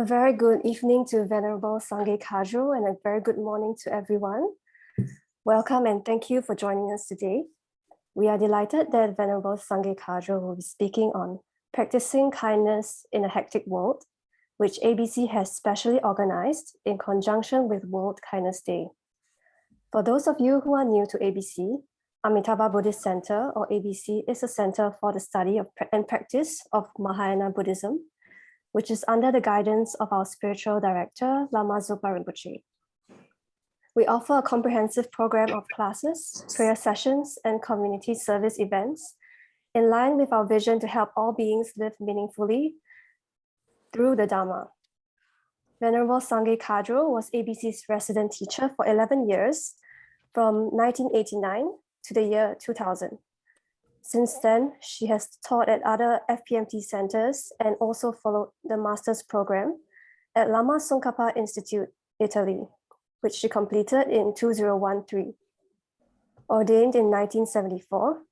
A very good evening to Venerable Sangye Khadro and a very good morning to everyone. Welcome and thank you for joining us today. We are delighted that Venerable Sangye Khadro will be speaking on Practicing Kindness in a Hectic World, which ABC has specially organized in conjunction with World Kindness Day. For those of you who are new to ABC, Amitabha Buddhist Center, or ABC, is a center for the study of and practice of Mahayana Buddhism, which is under the guidance of our spiritual director, Lama Zopa Rinpoche. We offer a comprehensive program of classes, prayer sessions, and community service events in line with our vision to help all beings live meaningfully through the Dharma. Venerable Sangye Khadro was ABC's resident teacher for 11 years, from 1989 to the year 2000. Since then, she has taught at other FPMT centers and also followed the master's program at Lama Tsongkhapa Institute, Italy, which she completed in 2013. Ordained in 1974,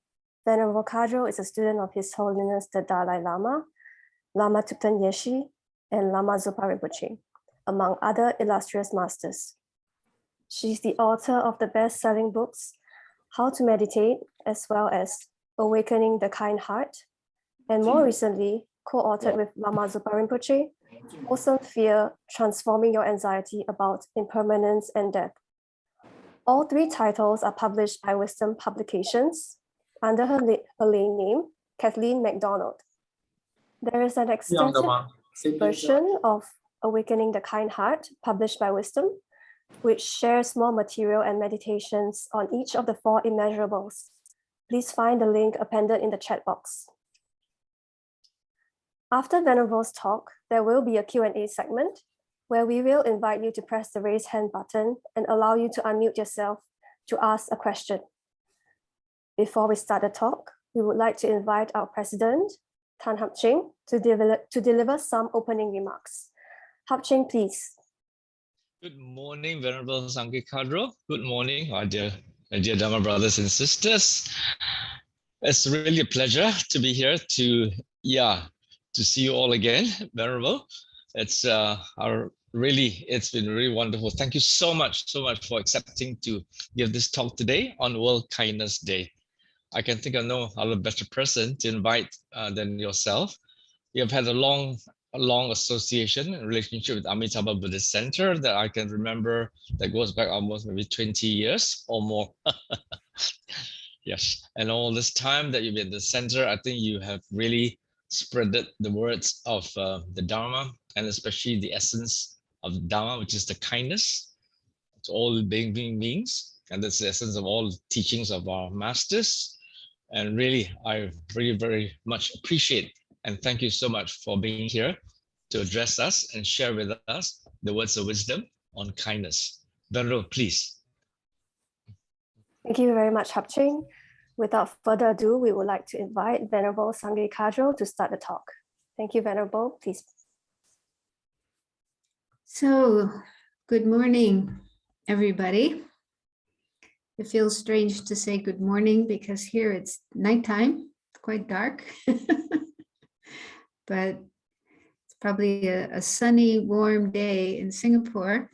Venerable Khadro is a student of His Holiness the Dalai Lama, Lama Thupten Yeshi, and Lama Zopa Rinpoche, among other illustrious masters. She's the author of the best-selling books, How to Meditate, as well as Awakening the Kind Heart, and more recently, co-authored with Lama Zopa Rinpoche, Wholesome Fear, Transforming Your Anxiety About Impermanence and Death. All three titles are published by Wisdom Publications under her lane name, Kathleen MacDonald. There is an extensive version of Awakening the Kind Heart published by Wisdom, which shares more material and meditations on each of the four immeasurables. Please find the link appended in the chat box. After Venerable's talk, there will be a Q&A segment where we will invite you to press the raise hand button and allow you to unmute yourself to ask a question. Before we start the talk, we would like to invite our president, Tan Hap Ching, to deliver some opening remarks. Hap Ching, please. Good morning, Venerable Sangye Khadro. Good morning, our dear Dharma brothers and sisters. It's really a pleasure to be here to see you all again, Venerable. It's been really wonderful. Thank you so much for accepting to give this talk today on World Kindness Day. I can think of no other better person to invite than yourself. You have had a long association and relationship with Amitabha Buddhist Center that I can remember that goes back almost maybe 20 years or more. Yes, and all this time that you've been at the center, I think you have really spreaded the words of the Dharma, and especially the essence of the Dharma, which is the kindness to all beings, and that's the essence of all teachings of our masters. And really, I very much appreciate and thank you so much for being here to address us and share with us the words of wisdom on kindness. Venerable, please. Thank you very much, Hap Ching. Without further ado, we would like to invite Venerable Sangye Khadro to start the talk. Thank you, Venerable. Please. So, good morning, everybody. It feels strange to say good morning because here it's nighttime, it's quite dark. But it's probably a sunny, warm day in Singapore.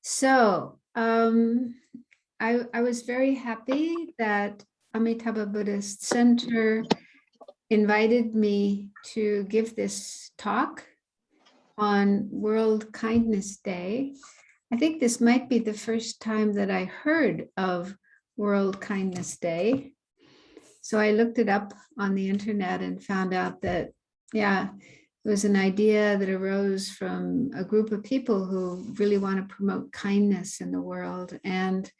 So I was very happy that Amitabha Buddhist Center invited me to give this talk on World Kindness Day. I think this might be the first time that I heard of World Kindness Day. So I looked it up on the internet and found out that, it was an idea that arose from a group of people who really want to promote kindness in the world. And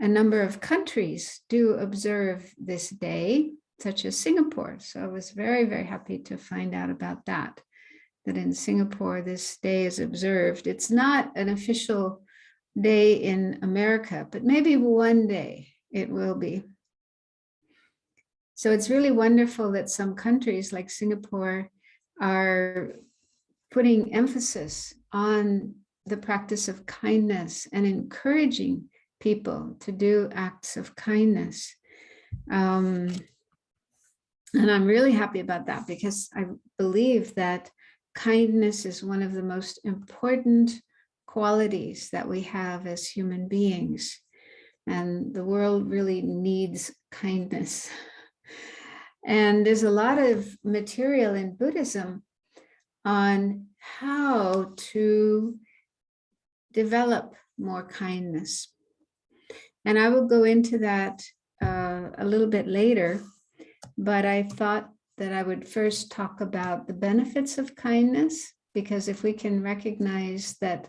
a number of countries do observe this day, such as Singapore. So I was very happy to find out about that in Singapore, this day is observed. It's not an official day in America, but maybe one day it will be. So it's really wonderful that some countries like Singapore are putting emphasis on the practice of kindness and encouraging people to do acts of kindness. And I'm really happy about that because I believe that kindness is one of the most important qualities that we have as human beings. And the world really needs kindness. And there's a lot of material in Buddhism on how to develop more kindness. And I will go into that a little bit later, but I thought that I would first talk about the benefits of kindness, because if we can recognize that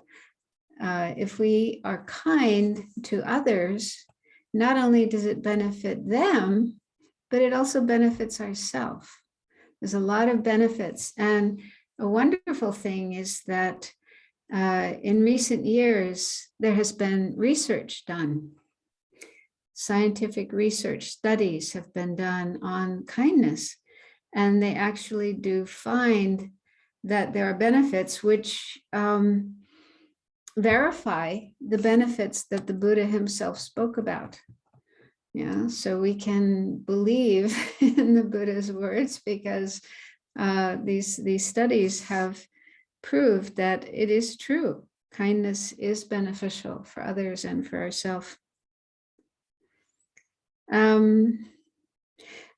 if we are kind to others, not only does it benefit them, but it also benefits ourselves. There's a lot of benefits. And a wonderful thing is that in recent years, there has been research done. Scientific research studies have been done on kindness, and they actually do find that there are benefits which verify the benefits that the Buddha himself spoke about. Yeah, so we can believe in the Buddha's words because these studies have proved that it is true. Kindness is beneficial for others and for ourselves.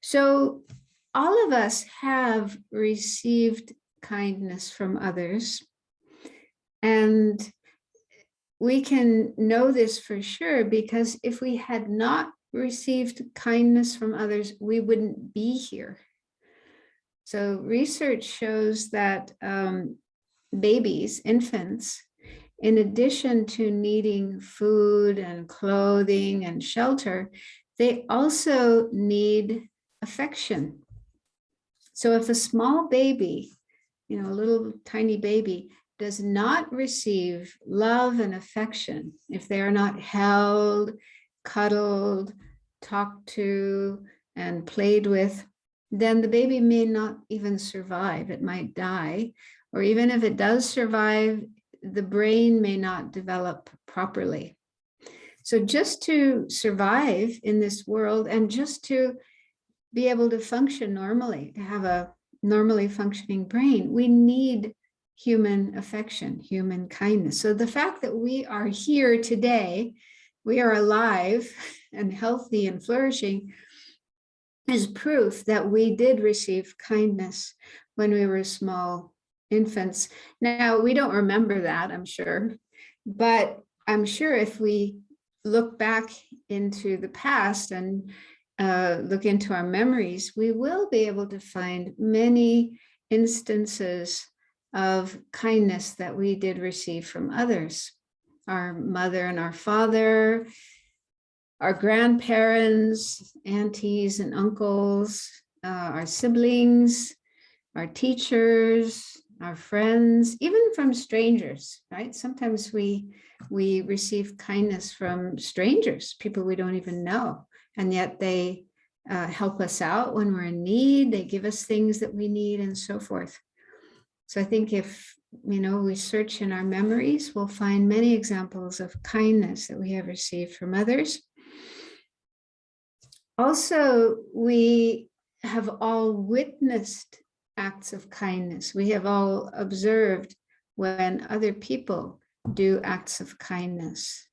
So all of us have received kindness from others, and we can know this for sure because if we had not received kindness from others, we wouldn't be here. So research shows that babies, infants, in addition to needing food and clothing and shelter, they also need affection. So if a small baby, a little tiny baby, does not receive love and affection, if they are not held, cuddled, talked to, and played with, then the baby may not even survive. It might die. Or even if it does survive, the brain may not develop properly. So just to survive in this world and just to be able to function normally, to have a normally functioning brain, we need human affection, human kindness. So the fact that we are here today, we are alive and healthy and flourishing, is proof that we did receive kindness when we were small infants. Now, we don't remember that, I'm sure, but I'm sure if we look back into the past and look into our memories, we will be able to find many instances of kindness that we did receive from others. Our mother and our father, our grandparents, aunties and uncles, our siblings, our teachers, our friends, even from strangers, right? Sometimes we receive kindness from strangers, people we don't even know, and yet they help us out when we're in need, they give us things that we need and so forth. So I think if, we search in our memories, we'll find many examples of kindness that we have received from others. Also, we have all witnessed acts of kindness. We have all observed when other people do acts of kindness.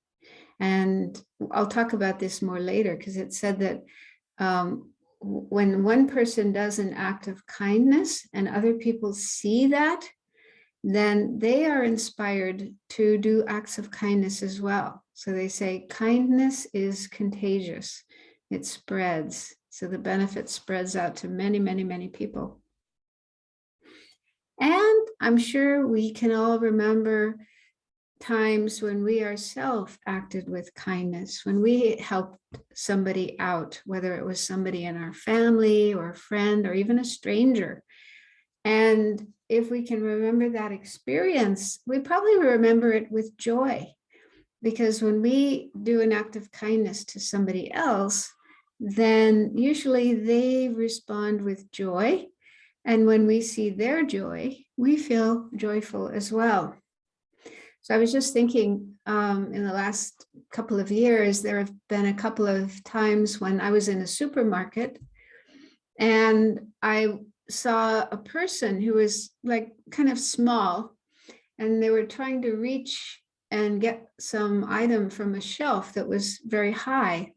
And I'll talk about this more later because it said that when one person does an act of kindness and other people see that, then they are inspired to do acts of kindness as well. So they say kindness is contagious. It spreads. So the benefit spreads out to many, many, many people. And I'm sure we can all remember times when we ourselves acted with kindness, when we helped somebody out, whether it was somebody in our family or a friend or even a stranger. And if we can remember that experience, we probably remember it with joy, because when we do an act of kindness to somebody else, then usually they respond with joy. And when we see their joy, we feel joyful as well. So I was just thinking, in the last couple of years, there have been a couple of times when I was in a supermarket and I saw a person who was like kind of small, and they were trying to reach and get some item from a shelf that was very high.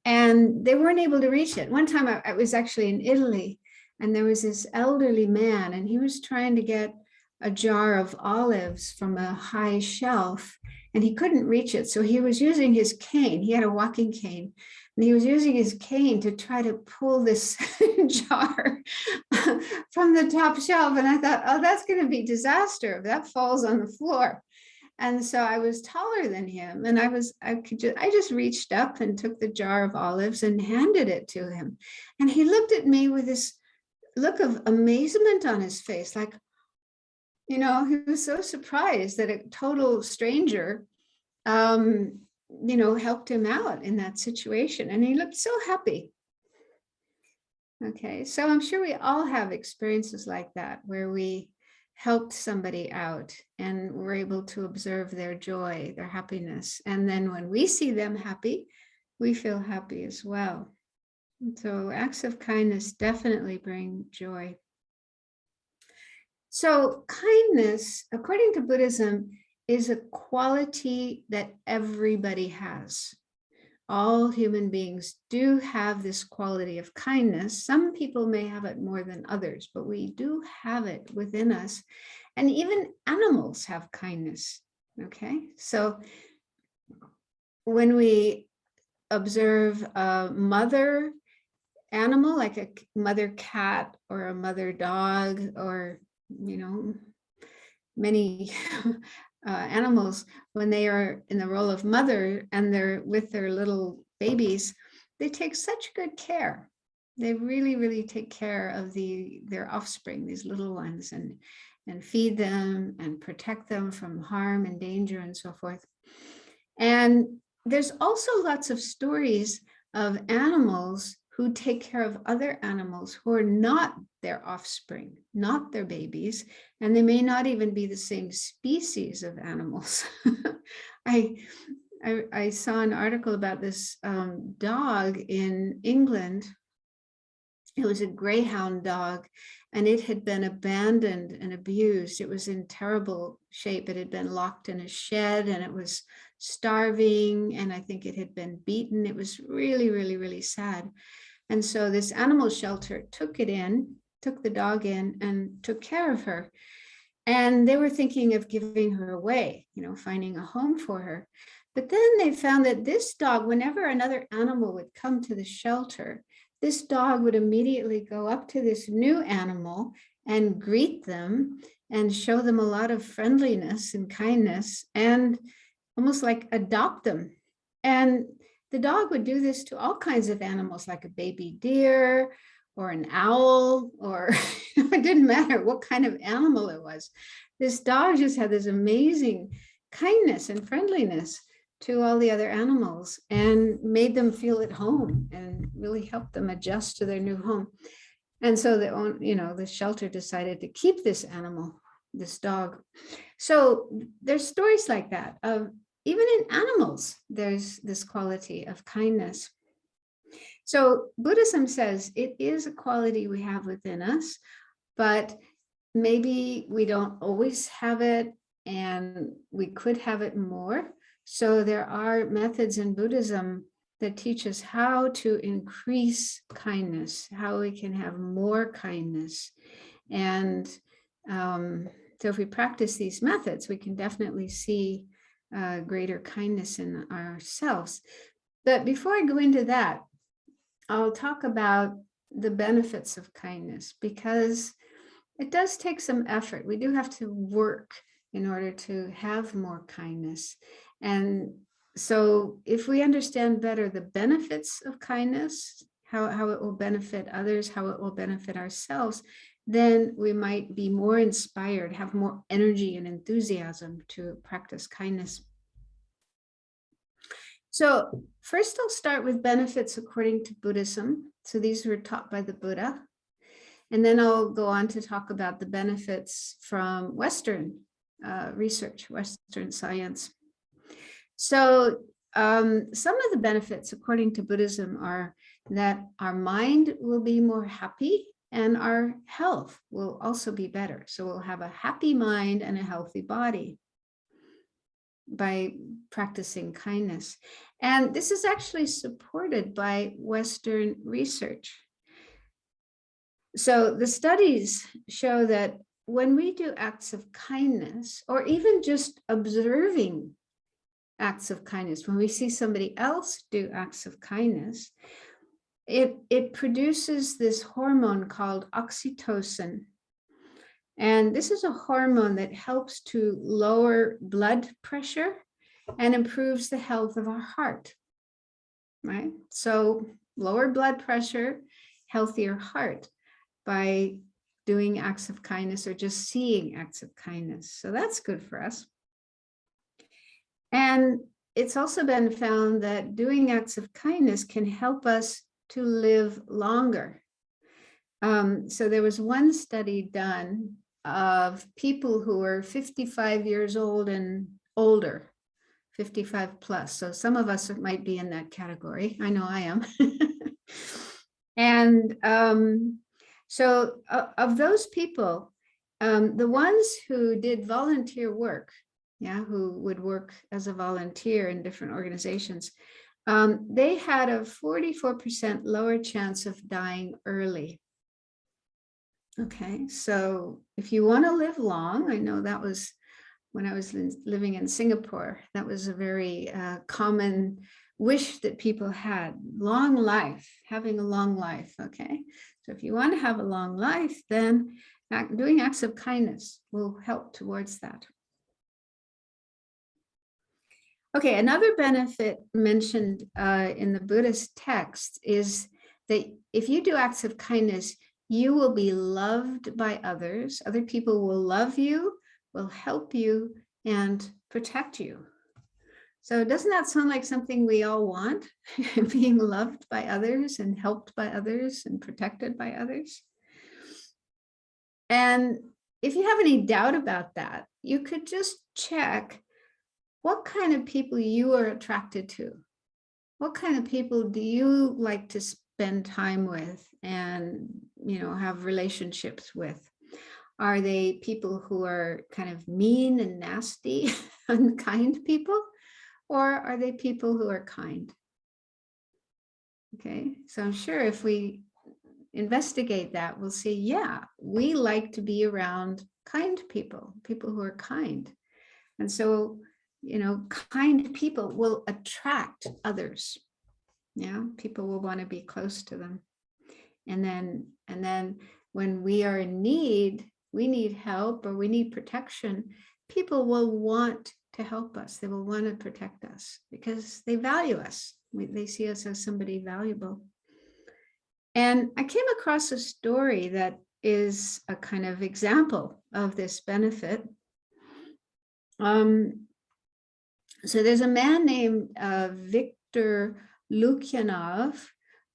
And they weren't able to reach it. One time I was actually in Italy, and there was this elderly man, and he was trying to get a jar of olives from a high shelf, and he couldn't reach it. So he was using his cane. He had a walking cane, and he was using his cane to try to pull this jar from the top shelf. And I thought, oh, that's going to be disaster if that falls on the floor. And so I was taller than him, and I just reached up and took the jar of olives and handed it to him. And he looked at me with this look of amazement on his face, like, you know, he was so surprised that a total stranger, you know, helped him out in that situation. And he looked so happy. Okay, so I'm sure we all have experiences like that, where we helped somebody out and were able to observe their joy, their happiness. And then when we see them happy, we feel happy as well. And so acts of kindness definitely bring joy. So kindness, according to Buddhism, is a quality that everybody has. All human beings do have this quality of kindness. Some people may have it more than others, but we do have it within us. And even animals have kindness, okay? So when we observe a mother animal, like a mother cat or a mother dog, or, you know, many animals, when they are in the role of mother and they're with their little babies, they take such good care. They really, really take care of their offspring, these little ones, and feed them and protect them from harm and danger and so forth. And there's also lots of stories of animals who take care of other animals who are not their offspring, not their babies, and they may not even be the same species of animals. I saw an article about this dog in England. It was a greyhound dog, and it had been abandoned and abused. It was in terrible shape. It had been locked in a shed, and it was starving, and I think it had been beaten. It was really, really, really sad. And so this animal shelter took the dog in and took care of her. And they were thinking of giving her away, you know, finding a home for her. But then they found that this dog, whenever another animal would come to the shelter, this dog would immediately go up to this new animal and greet them and show them a lot of friendliness and kindness and almost like adopt them. And the dog would do this to all kinds of animals, like a baby deer or an owl, or it didn't matter what kind of animal it was. This dog just had this amazing kindness and friendliness to all the other animals and made them feel at home and really helped them adjust to their new home. And so the shelter decided to keep this animal, this dog. So there's stories like that of even in animals, there's this quality of kindness. So Buddhism says it is a quality we have within us, but maybe we don't always have it, and we could have it more. So there are methods in Buddhism that teach us how to increase kindness, how we can have more kindness. And so if we practice these methods, we can definitely see greater kindness in ourselves. But before I go into that, I'll talk about the benefits of kindness, because it does take some effort. We do have to work in order to have more kindness. And so if we understand better the benefits of kindness, how it will benefit others, how it will benefit ourselves, then we might be more inspired, have more energy and enthusiasm to practice kindness. So first I'll start with benefits according to Buddhism. So these were taught by the Buddha. And then I'll go on to talk about the benefits from Western research, Western science. So some of the benefits according to Buddhism are that our mind will be more happy and our health will also be better. So we'll have a happy mind and a healthy body by practicing kindness. And this is actually supported by Western research. So the studies show that when we do acts of kindness, or even just observing acts of kindness, when we see somebody else do acts of kindness, it produces this hormone called oxytocin. And this is a hormone that helps to lower blood pressure and improves the health of our heart, right? So lower blood pressure, healthier heart by doing acts of kindness or just seeing acts of kindness. So that's good for us. And it's also been found that doing acts of kindness can help us to live longer. So there was one study done of people who were 55 years old and older, 55 plus. So some of us might be in that category. I know I am. And so of those people, the ones who did volunteer work, who would work as a volunteer in different organizations, they had a 44% lower chance of dying early. Okay, so if you want to live long, I know that was when I was living in Singapore, that was a very common wish that people had, long life, having a long life, okay? So if you want to have a long life, then doing acts of kindness will help towards that. Okay, another benefit mentioned in the Buddhist text is that if you do acts of kindness, you will be loved by others. Other people will love you, will help you, and protect you. So doesn't that sound like something we all want? Being loved by others and helped by others and protected by others? And if you have any doubt about that, you could just check what kind of people you are attracted to. What kind of people do you like to spend time with and, have relationships with? Are they people who are kind of mean and nasty, unkind people? Or are they people who are kind? Okay, so I'm sure if we investigate that, we'll see, yeah, we like to be around kind people, people who are kind. And so, kind people will attract others. Yeah, people will want to be close to them. And then when we are in need, we need help or we need protection, people will want to help us. They will want to protect us because they value us. They see us as somebody valuable. And I came across a story that is a kind of example of this benefit. So there's a man named Viktor Lukyanov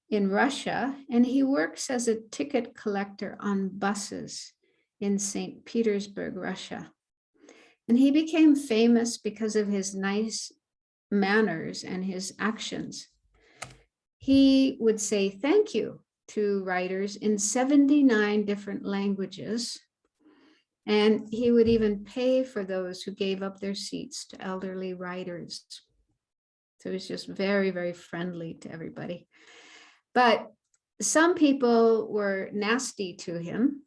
in Russia, and he works as a ticket collector on buses in St. Petersburg, Russia. And he became famous because of his nice manners and his actions. He would say thank you to riders in 79 different languages. And he would even pay for those who gave up their seats to elderly riders. So he was just very, very friendly to everybody. But some people were nasty to him.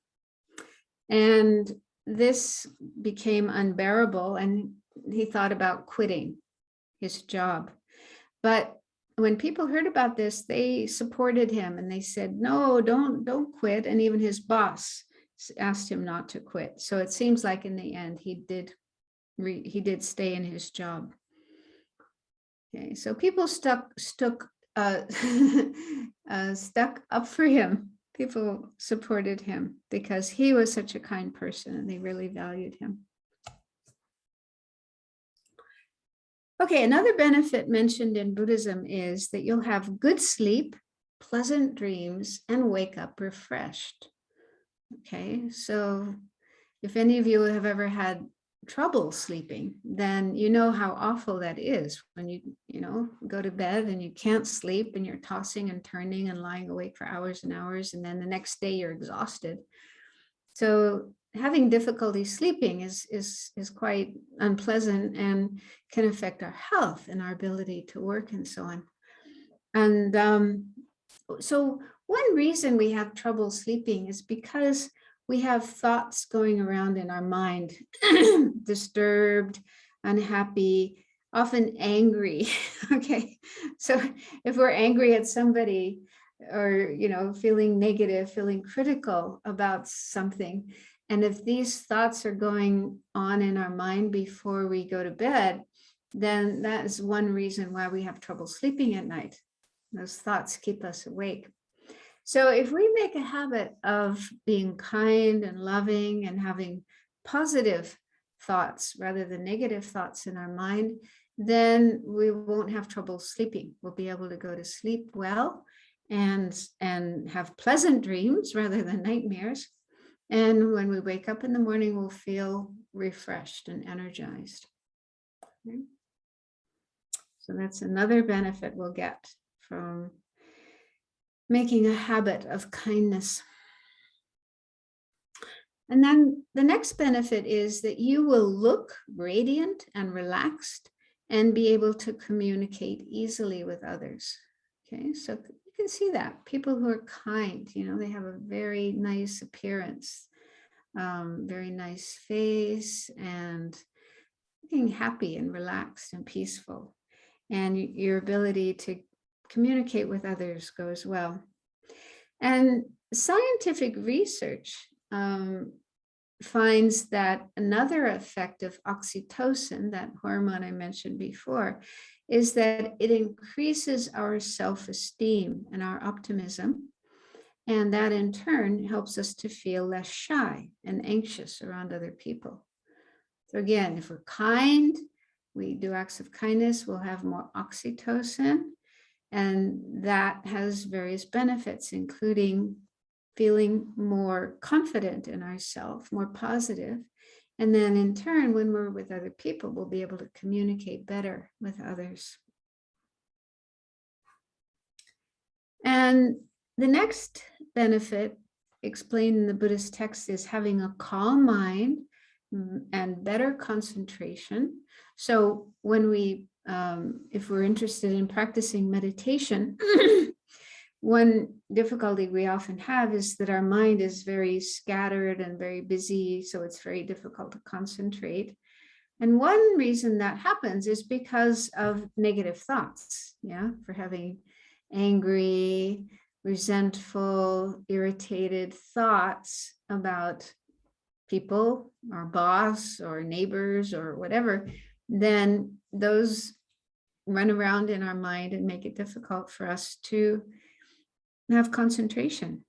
And this became unbearable. And he thought about quitting his job. But when people heard about this, they supported him and they said, no, don't quit. And even his boss asked him not to quit. So it seems like in the end, he did stay in his job. Okay, so people stuck up for him. People supported him because he was such a kind person and they really valued him. Okay, another benefit mentioned in Buddhism is that you'll have good sleep, pleasant dreams, and wake up refreshed. Okay, so if any of you have ever had trouble sleeping, then you know how awful that is when you go to bed and you can't sleep and you're tossing and turning and lying awake for hours and hours, and then the next day you're exhausted. So having difficulty sleeping is quite unpleasant and can affect our health and our ability to work and so on. And so one reason we have trouble sleeping is because we have thoughts going around in our mind, disturbed, unhappy, often angry. Okay, so if we're angry at somebody, or feeling negative, feeling critical about something, and if these thoughts are going on in our mind before we go to bed, then that is one reason why we have trouble sleeping at night. Those thoughts keep us awake. So if we make a habit of being kind and loving and having positive thoughts rather than negative thoughts in our mind, then we won't have trouble sleeping. We'll be able to go to sleep well and have pleasant dreams rather than nightmares. And when we wake up in the morning, we'll feel refreshed and energized. Okay. So that's another benefit we'll get from making a habit of kindness. And then the next benefit is that you will look radiant and relaxed and be able to communicate easily with others. Okay, so you can see that people who are kind, they have a very nice appearance, very nice face, and looking happy and relaxed and peaceful. And your ability to communicate with others goes well. And scientific research finds that another effect of oxytocin, that hormone I mentioned before, is that it increases our self-esteem and our optimism. And that in turn helps us to feel less shy and anxious around other people. So again, if we're kind, we do acts of kindness, we'll have more oxytocin. And that has various benefits, including feeling more confident in ourselves, more positive. And then in turn, when we're with other people, we'll be able to communicate better with others. And the next benefit explained in the Buddhist text is having a calm mind and better concentration. So when we if we're interested in practicing meditation, one difficulty we often have is that our mind is very scattered and very busy, so it's very difficult to concentrate. And one reason that happens is because of negative thoughts, for having angry, resentful, irritated thoughts about people, our boss or neighbors or whatever, then those run around in our mind and make it difficult for us to have concentration.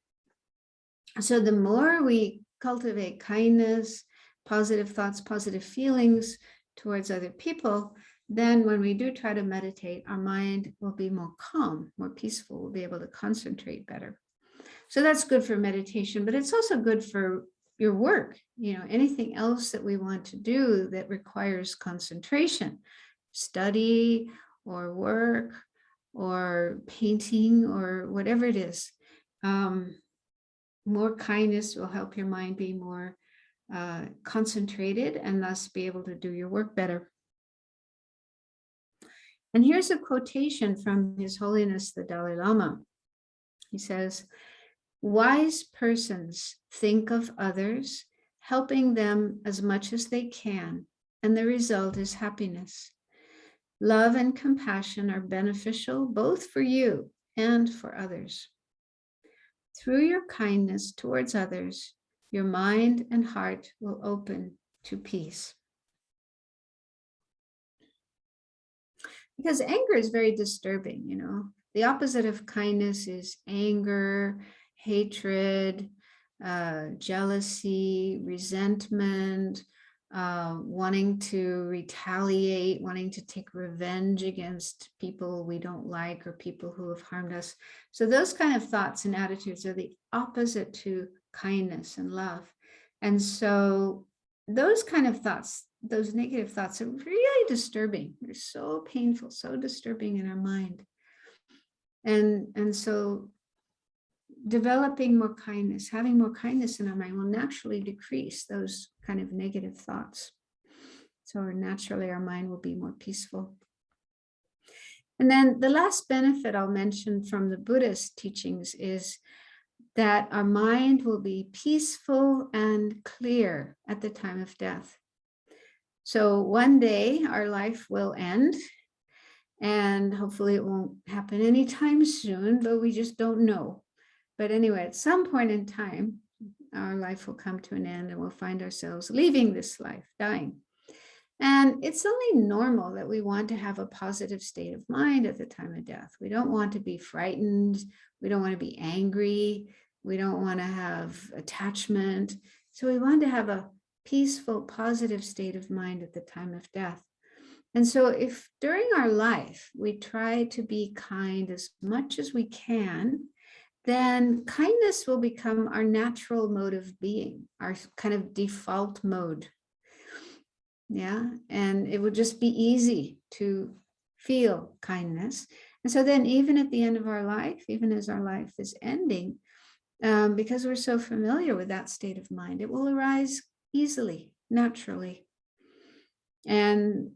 So the more we cultivate kindness, positive thoughts, positive feelings towards other people, then when we do try to meditate, our mind will be more calm, more peaceful. We'll be able to concentrate better. So that's good for meditation, but it's also good for your work, anything else that we want to do that requires concentration, study or work or painting or whatever it is. More kindness will help your mind be more concentrated and thus be able to do your work better. And here's a quotation from His Holiness the Dalai Lama. He says, "Wise persons think of others, helping them as much as they can, and the result is happiness. Love and compassion are beneficial both for you and for others. Through your kindness towards others, your mind and heart will open to peace." Because anger is very disturbing, The opposite of kindness is anger, hatred, jealousy, resentment, wanting to retaliate, wanting to take revenge against people we don't like or people who have harmed us. So those kind of thoughts and attitudes are the opposite to kindness and love. And so those kind of thoughts, those negative thoughts are really disturbing. They're so painful, so disturbing in our mind. And so developing more kindness, having more kindness in our mind will naturally decrease those kind of negative thoughts. So naturally our mind will be more peaceful. And then the last benefit I'll mention from the Buddhist teachings is that our mind will be peaceful and clear at the time of death. So one day our life will end, and hopefully it won't happen anytime soon, but we just don't know. But anyway, at some point in time, our life will come to an end and we'll find ourselves leaving this life, dying. And it's only normal that we want to have a positive state of mind at the time of death. We don't want to be frightened. We don't want to be angry. We don't want to have attachment. So we want to have a peaceful, positive state of mind at the time of death. And so if during our life, we try to be kind as much as we can, then kindness will become our natural mode of being, our kind of default mode. Yeah, and it would just be easy to feel kindness. And so then even at the end of our life, even as our life is ending, because we're so familiar with that state of mind, it will arise easily, naturally. And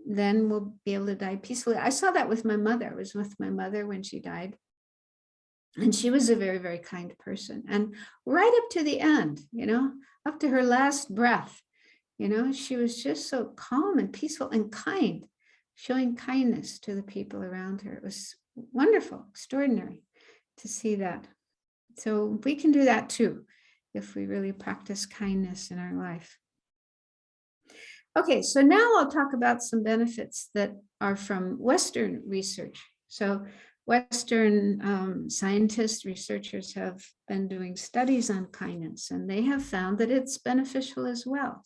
then we'll be able to die peacefully. I saw that with my mother. I was with my mother when she died. And she was a very, very kind person. And right up to the end, up to her last breath, she was just so calm and peaceful and kind, showing kindness to the people around her. It was wonderful, extraordinary to see that. So we can do that too, if we really practice kindness in our life. Okay, so now I'll talk about some benefits that are from Western research. So Western scientists, researchers have been doing studies on kindness, and they have found that it's beneficial as well.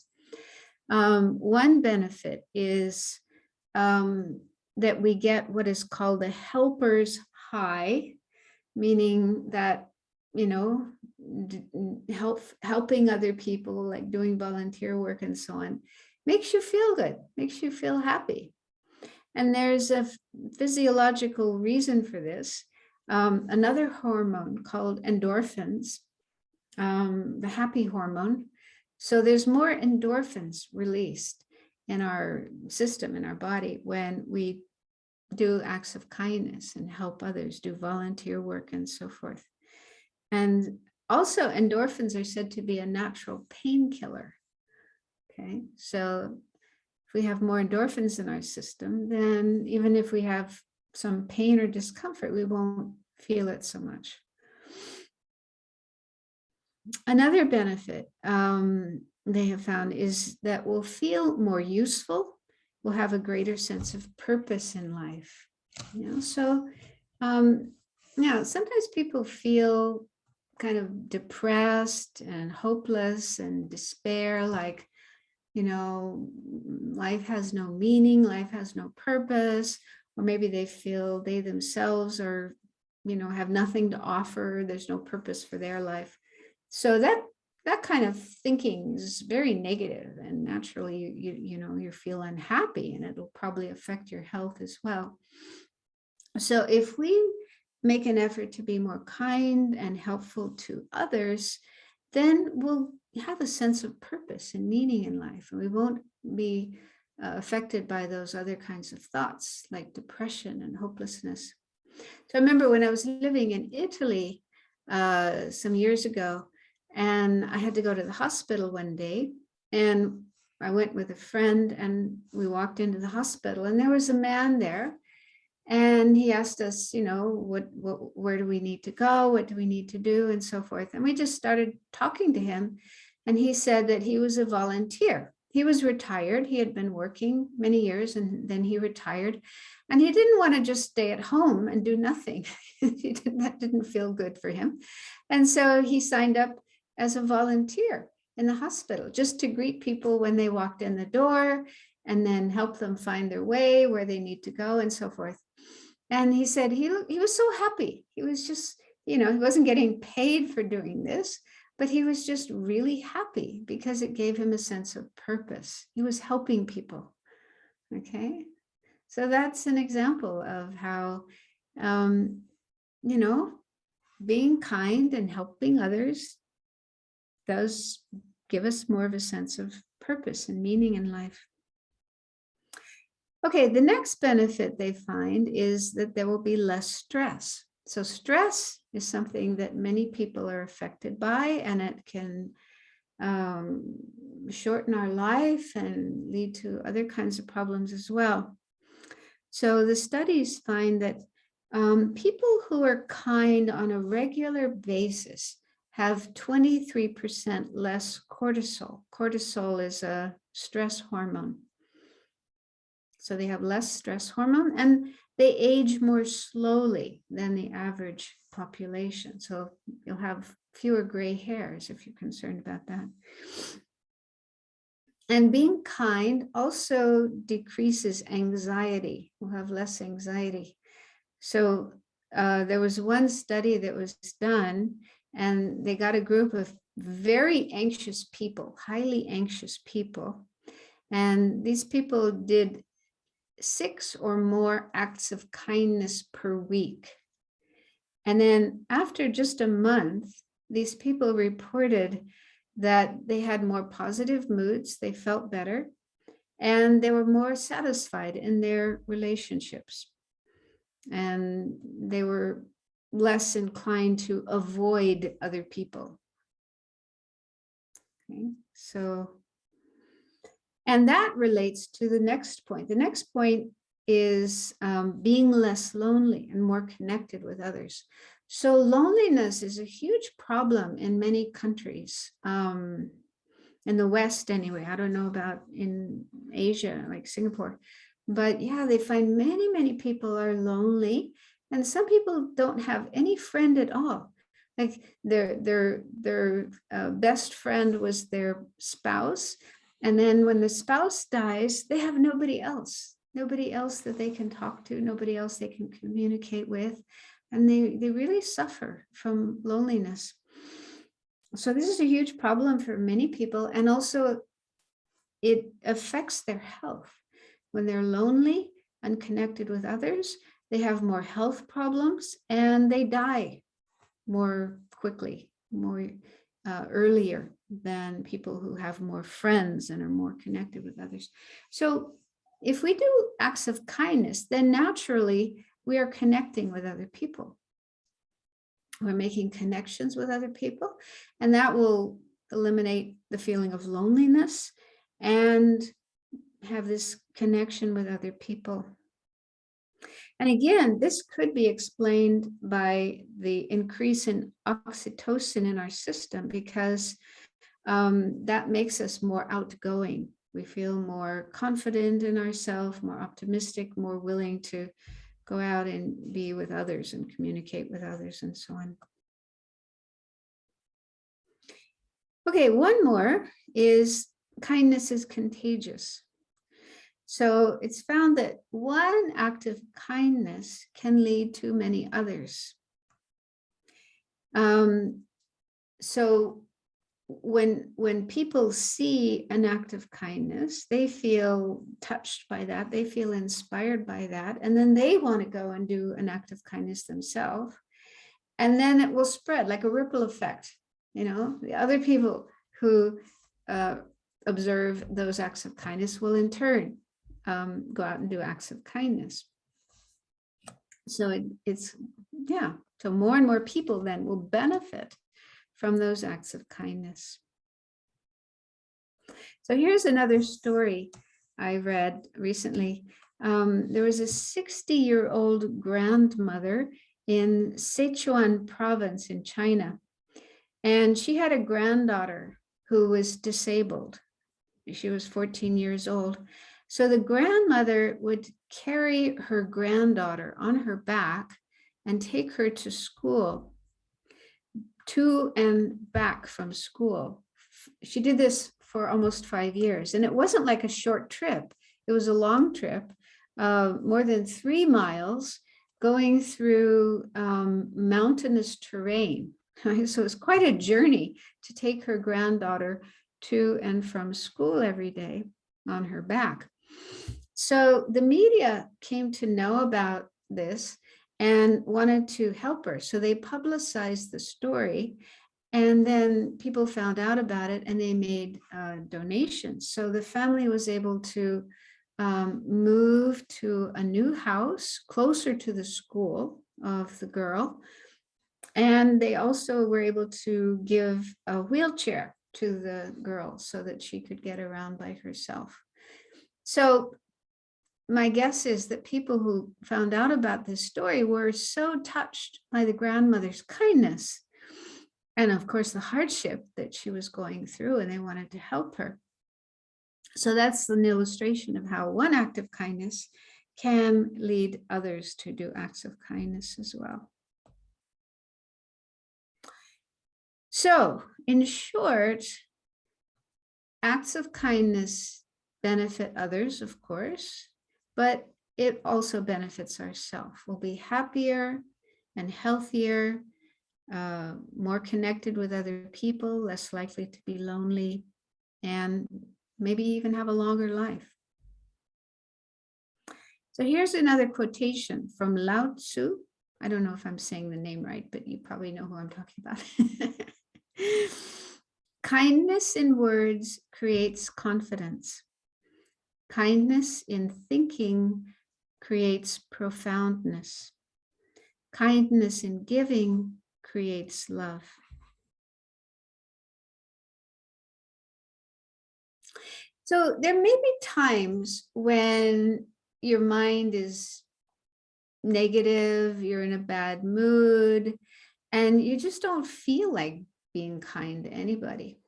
One benefit is that we get what is called a helper's high, meaning that, helping other people, like doing volunteer work and so on, makes you feel good, makes you feel happy. And there's a physiological reason for this. Another hormone called endorphins, the happy hormone. So there's more endorphins released in our system, in our body, when we do acts of kindness and help others, do volunteer work and so forth. And also endorphins are said to be a natural painkiller. Okay, so if we have more endorphins in our system, then even if we have some pain or discomfort, we won't feel it so much. Another benefit they have found is that we'll feel more useful. We'll have a greater sense of purpose in life. So sometimes people feel kind of depressed and hopeless and despair, like, life has no meaning, life has no purpose, or maybe they feel they themselves are, have nothing to offer. There's no purpose for their life. So that kind of thinking is very negative, and naturally, you feel unhappy, and it'll probably affect your health as well. So if we make an effort to be more kind and helpful to others, then we'll have a sense of purpose and meaning in life, and we won't be affected by those other kinds of thoughts like depression and hopelessness. So I remember when I was living in Italy some years ago, and I had to go to the hospital one day, and I went with a friend, and we walked into the hospital, and there was a man there, and he asked us, where do we need to go? What do we need to do? And so forth. And we just started talking to him. And he said that he was a volunteer. He was retired. He had been working many years, and then he retired. And he didn't want to just stay at home and do nothing. That didn't feel good for him. And so he signed up as a volunteer in the hospital, just to greet people when they walked in the door, and then help them find their way, where they need to go, and so forth. And he said he was so happy. He was just, he wasn't getting paid for doing this, but he was just really happy because it gave him a sense of purpose. He was helping people. Okay, so that's an example of how, being kind and helping others does give us more of a sense of purpose and meaning in life. Okay, the next benefit they find is that there will be less stress. So stress is something that many people are affected by, and it can shorten our life and lead to other kinds of problems as well. So the studies find that people who are kind on a regular basis have 23% less cortisol. Cortisol is a stress hormone. So they have less stress hormone, and they age more slowly than the average population. So you'll have fewer gray hairs if you're concerned about that. And being kind also decreases anxiety. We'll have less anxiety. So there was one study that was done, and they got a group of very anxious people, highly anxious people. And these people did 6 or more acts of kindness per week. And then after just a month, these people reported that they had more positive moods, they felt better, and they were more satisfied in their relationships. And they were less inclined to avoid other people. Okay, so, and that relates to the next point. The next point is being less lonely and more connected with others. So loneliness is a huge problem in many countries, in the West anyway. I don't know about in Asia, like Singapore. But yeah, they find many people are lonely, and some people don't have any friend at all. Like their best friend was their spouse, and then when the spouse dies, they have nobody else that they can talk to, nobody else they can communicate with, and they really suffer from loneliness. So this is a huge problem for many people, and also it affects their health. When they're lonely and connected with others, they have more health problems, and they die more quickly, more earlier than people who have more friends and are more connected with others. So if we do acts of kindness, then naturally we are connecting with other people. We're making connections with other people, and that will eliminate the feeling of loneliness and have this connection with other people. And again, this could be explained by the increase in oxytocin in our system, because that makes us more outgoing. We feel more confident in ourselves, more optimistic, more willing to go out and be with others and communicate with others and so on. Okay, one more is kindness is contagious. So it's found that one act of kindness can lead to many others. So when people see an act of kindness, they feel touched by that, they feel inspired by that, and then they want to go and do an act of kindness themselves. And then it will spread like a ripple effect. The other people who observe those acts of kindness will in turn go out and do acts of kindness. So so more and more people then will benefit from those acts of kindness. So here's another story I read recently. There was a 60-year-old grandmother in Sichuan province in China, and she had a granddaughter who was disabled. She was 14 years old. So the grandmother would carry her granddaughter on her back and take her to school, to and back from school. She did this for almost 5 years, and it wasn't like a short trip. It was a long trip, more than 3 miles, going through mountainous terrain. So it's quite a journey to take her granddaughter to and from school every day on her back. So the media came to know about this and wanted to help her. So they publicized the story, and then people found out about it and they made donations. So the family was able to move to a new house closer to the school of the girl. And they also were able to give a wheelchair to the girl so that she could get around by herself. So my guess is that people who found out about this story were so touched by the grandmother's kindness and of course the hardship that she was going through, and they wanted to help her. So that's an illustration of how one act of kindness can lead others to do acts of kindness as well. So in short, acts of kindness benefit others, of course, but it also benefits ourselves. We'll be happier and healthier, more connected with other people, less likely to be lonely, and maybe even have a longer life. So here's another quotation from Lao Tzu. I don't know if I'm saying the name right, but you probably know who I'm talking about. Kindness in words creates confidence. Kindness in thinking creates profoundness. Kindness in giving creates love. So there may be times when your mind is negative, you're in a bad mood, and you just don't feel like being kind to anybody.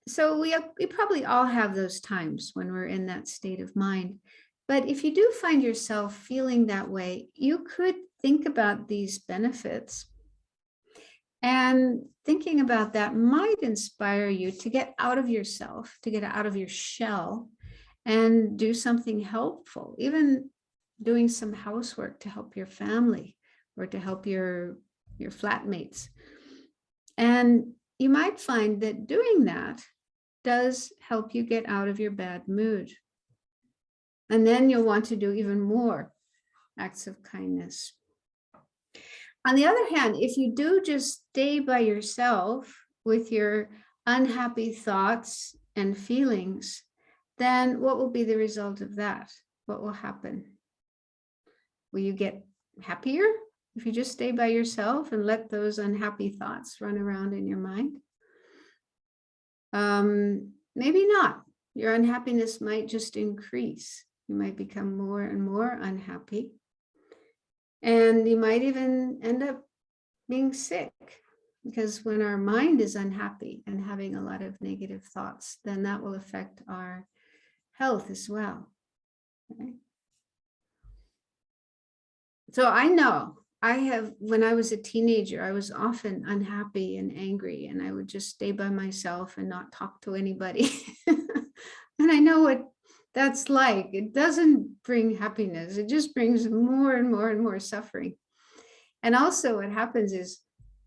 So we probably all have those times when we're in that state of mind. But if you do find yourself feeling that way, you could think about these benefits. And thinking about that might inspire you to get out of yourself, to get out of your shell and do something helpful, even doing some housework to help your family or to help your flatmates. And you might find that doing that does help you get out of your bad mood. And then you'll want to do even more acts of kindness. On the other hand, if you do just stay by yourself with your unhappy thoughts and feelings, then what will be the result of that? What will happen? Will you get happier if you just stay by yourself and let those unhappy thoughts run around in your mind? Maybe not. Your unhappiness might just increase. You might become more and more unhappy. And you might even end up being sick, because when our mind is unhappy and having a lot of negative thoughts, then that will affect our health as well. Okay? So I know when I was a teenager, I was often unhappy and angry, and I would just stay by myself and not talk to anybody. And I know what that's like. It doesn't bring happiness. It just brings more and more and more suffering. And also what happens is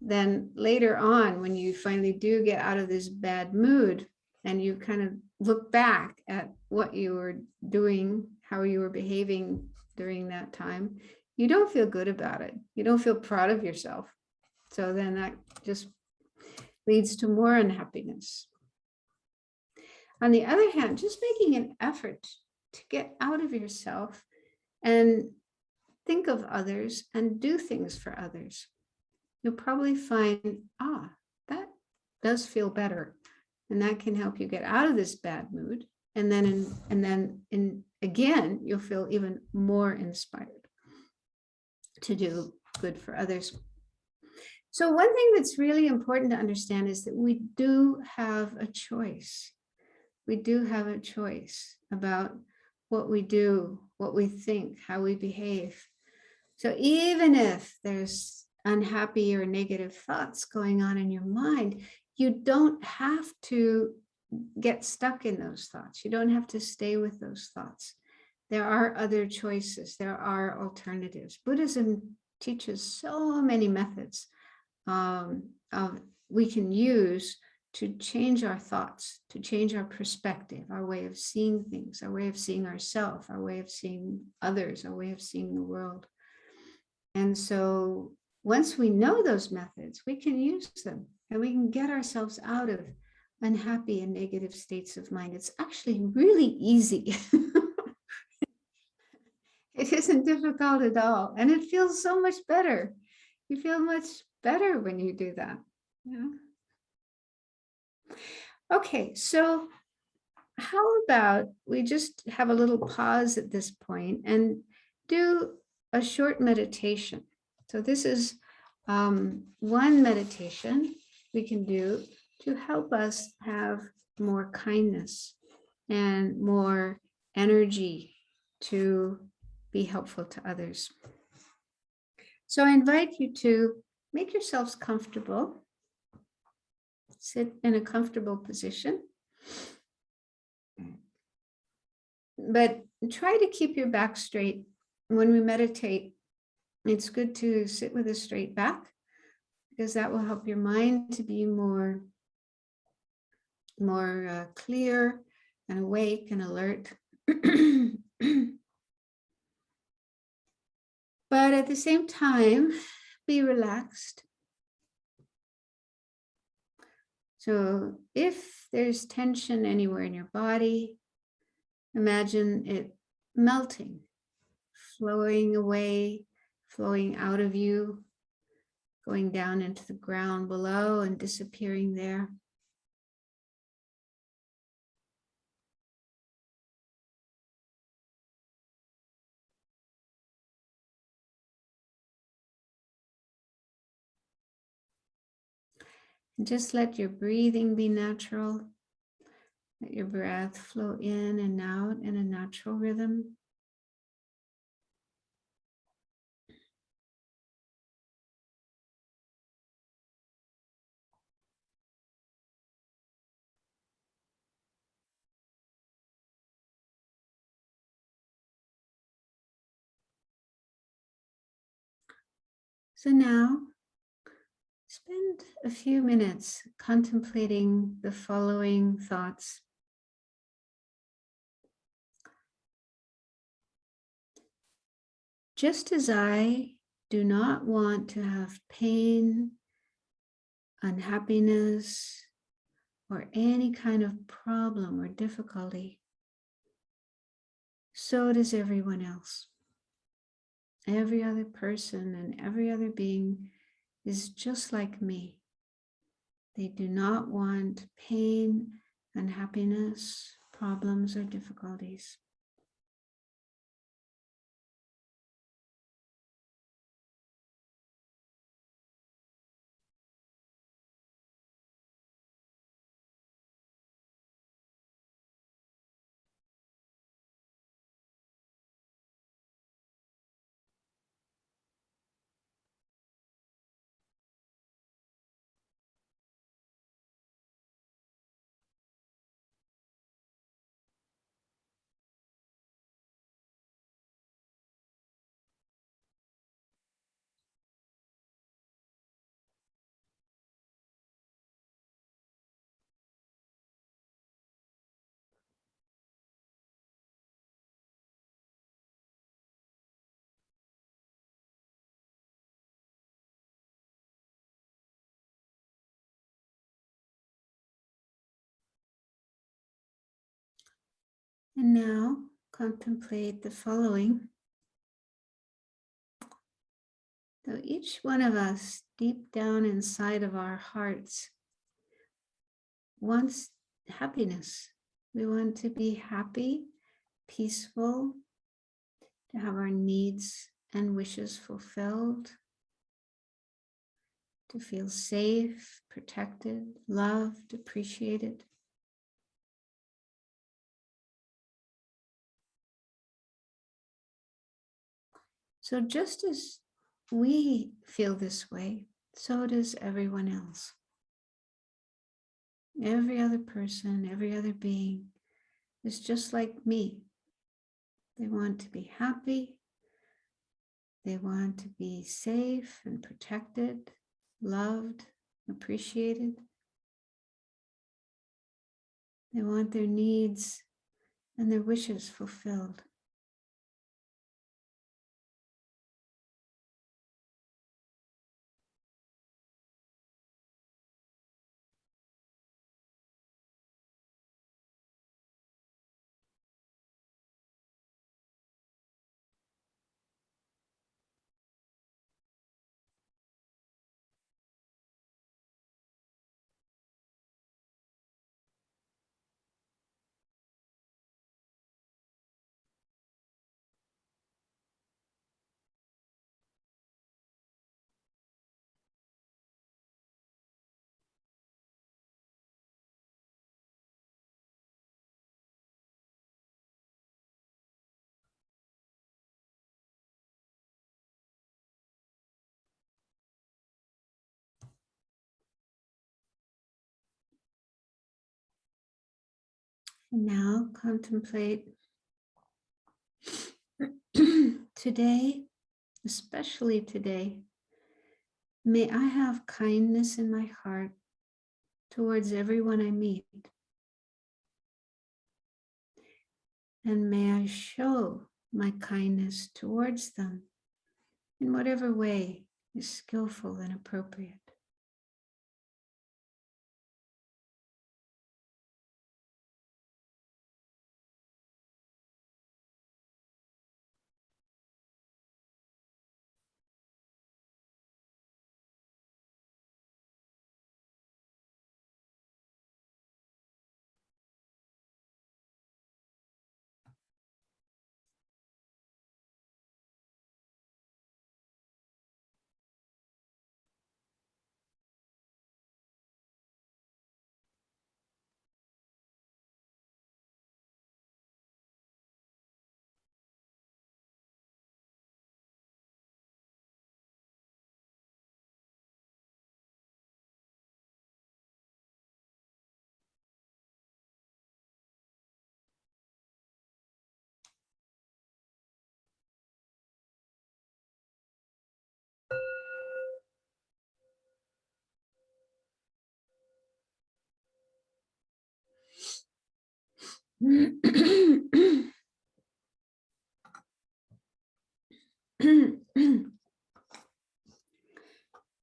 then later on, when you finally do get out of this bad mood and you kind of look back at what you were doing, how you were behaving during that time, you don't feel good about it. You don't feel proud of yourself. So then that just leads to more unhappiness. On the other hand, just making an effort to get out of yourself and think of others and do things for others, you'll probably find, that does feel better. And that can help you get out of this bad mood. And then again, you'll feel even more inspired to do good for others. So one thing that's really important to understand is that we do have a choice. We do have a choice about what we do, what we think, how we behave. So even if there's unhappy or negative thoughts going on in your mind, you don't have to get stuck in those thoughts. You don't have to stay with those thoughts. There are other choices. There are alternatives. Buddhism teaches so many methods we can use to change our thoughts, to change our perspective, our way of seeing things, our way of seeing ourselves, our way of seeing others, our way of seeing the world. And so once we know those methods, we can use them and we can get ourselves out of unhappy and negative states of mind. It's actually really easy. It isn't difficult at all. And it feels so much better. You feel much better when you do that. Yeah. Okay, so how about we just have a little pause at this point and do a short meditation. So this is one meditation we can do to help us have more kindness and more energy to be helpful to others. So I invite you to make yourselves comfortable. Sit in a comfortable position. But try to keep your back straight. When we meditate, it's good to sit with a straight back because that will help your mind to be more clear and awake and alert. But at the same time, be relaxed. So if there's tension anywhere in your body, imagine it melting, flowing away, flowing out of you, going down into the ground below and disappearing there. And just let your breathing be natural. Let your breath flow in and out in a natural rhythm. So now, spend a few minutes contemplating the following thoughts. Just as I do not want to have pain, unhappiness, or any kind of problem or difficulty, so does everyone else. Every other person and every other being is just like me. They do not want pain, unhappiness, problems, or difficulties. And now contemplate the following. So each one of us, deep down inside of our hearts, wants happiness. We want to be happy, peaceful, to have our needs and wishes fulfilled, to feel safe, protected, loved, appreciated. So just as we feel this way, so does everyone else. Every other person, every other being is just like me. They want to be happy, They want to be safe and protected, loved, appreciated. They want their needs and their wishes fulfilled. And now contemplate today, especially today, may I have kindness in my heart towards everyone I meet. And may I show my kindness towards them in whatever way is skillful and appropriate.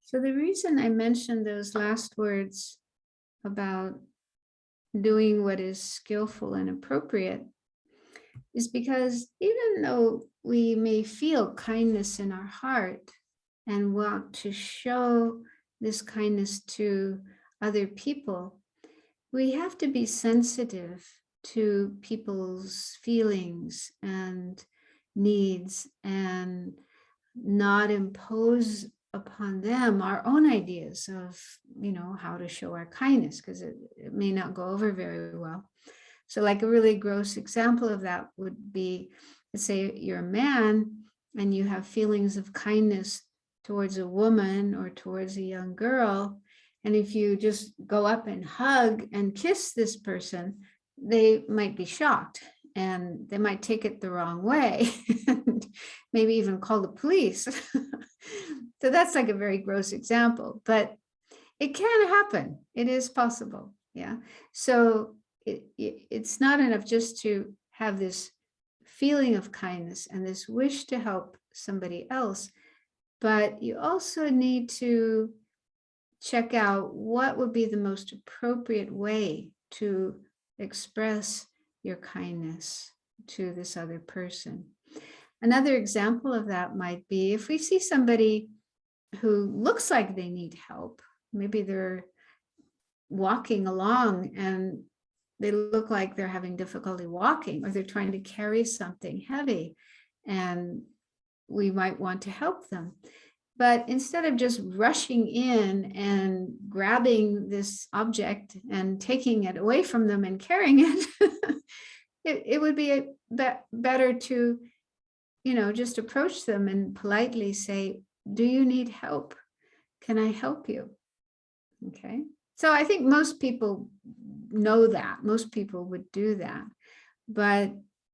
So the reason I mentioned those last words about doing what is skillful and appropriate is because even though we may feel kindness in our heart and want to show this kindness to other people, we have to be sensitive to people's feelings and needs and not impose upon them our own ideas of, how to show our kindness, because it may not go over very well. So like a really gross example of that would be, let's say you're a man and you have feelings of kindness towards a woman or towards a young girl. And if you just go up and hug and kiss this person, they might be shocked and they might take it the wrong way and maybe even call the police. So that's like a very gross example, but it can happen. It is possible. Yeah. So it's not enough just to have this feeling of kindness and this wish to help somebody else, but you also need to check out what would be the most appropriate way to express your kindness to this other person. Another example of that might be if we see somebody who looks like they need help, maybe they're walking along and they look like they're having difficulty walking, or they're trying to carry something heavy, and we might want to help them. But instead of just rushing in and grabbing this object and taking it away from them and carrying it, it would be better to, just approach them and politely say, do you need help? Can I help you? Okay. So I think most people know that. Most people would do that. But,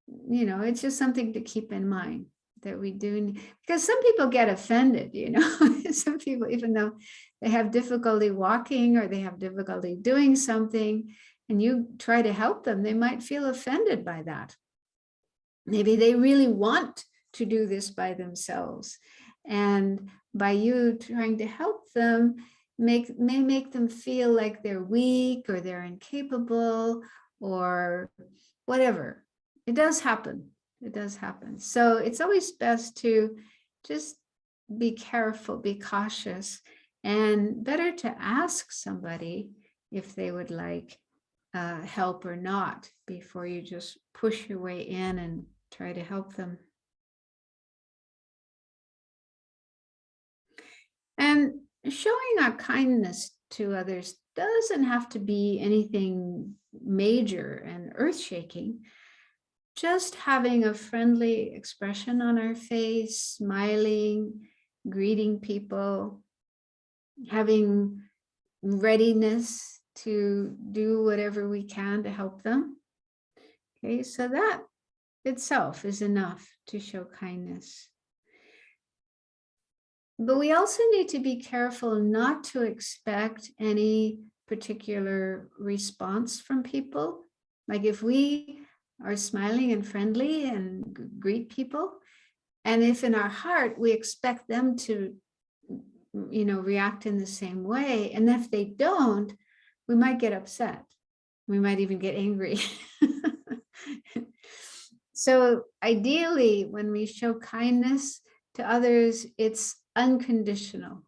it's just something to keep in mind, that we do, because some people get offended, you know. Some people, even though they have difficulty walking or they have difficulty doing something, and you try to help them, they might feel offended by that. Maybe they really want to do this by themselves, and by you trying to help them may make them feel like they're weak or they're incapable or whatever. It does happen. It does happen. So it's always best to just be careful, be cautious, and better to ask somebody if they would like help or not before you just push your way in and try to help them. And showing our kindness to others doesn't have to be anything major and earth-shaking. Just having a friendly expression on our face, smiling, greeting people, having readiness to do whatever we can to help them. Okay, so that itself is enough to show kindness. But we also need to be careful not to expect any particular response from people. Like if we are smiling and friendly and greet people, and if in our heart we expect them to, you know, react in the same way, and if they don't, we might get upset. We might even get angry. So ideally, when we show kindness to others, it's unconditional.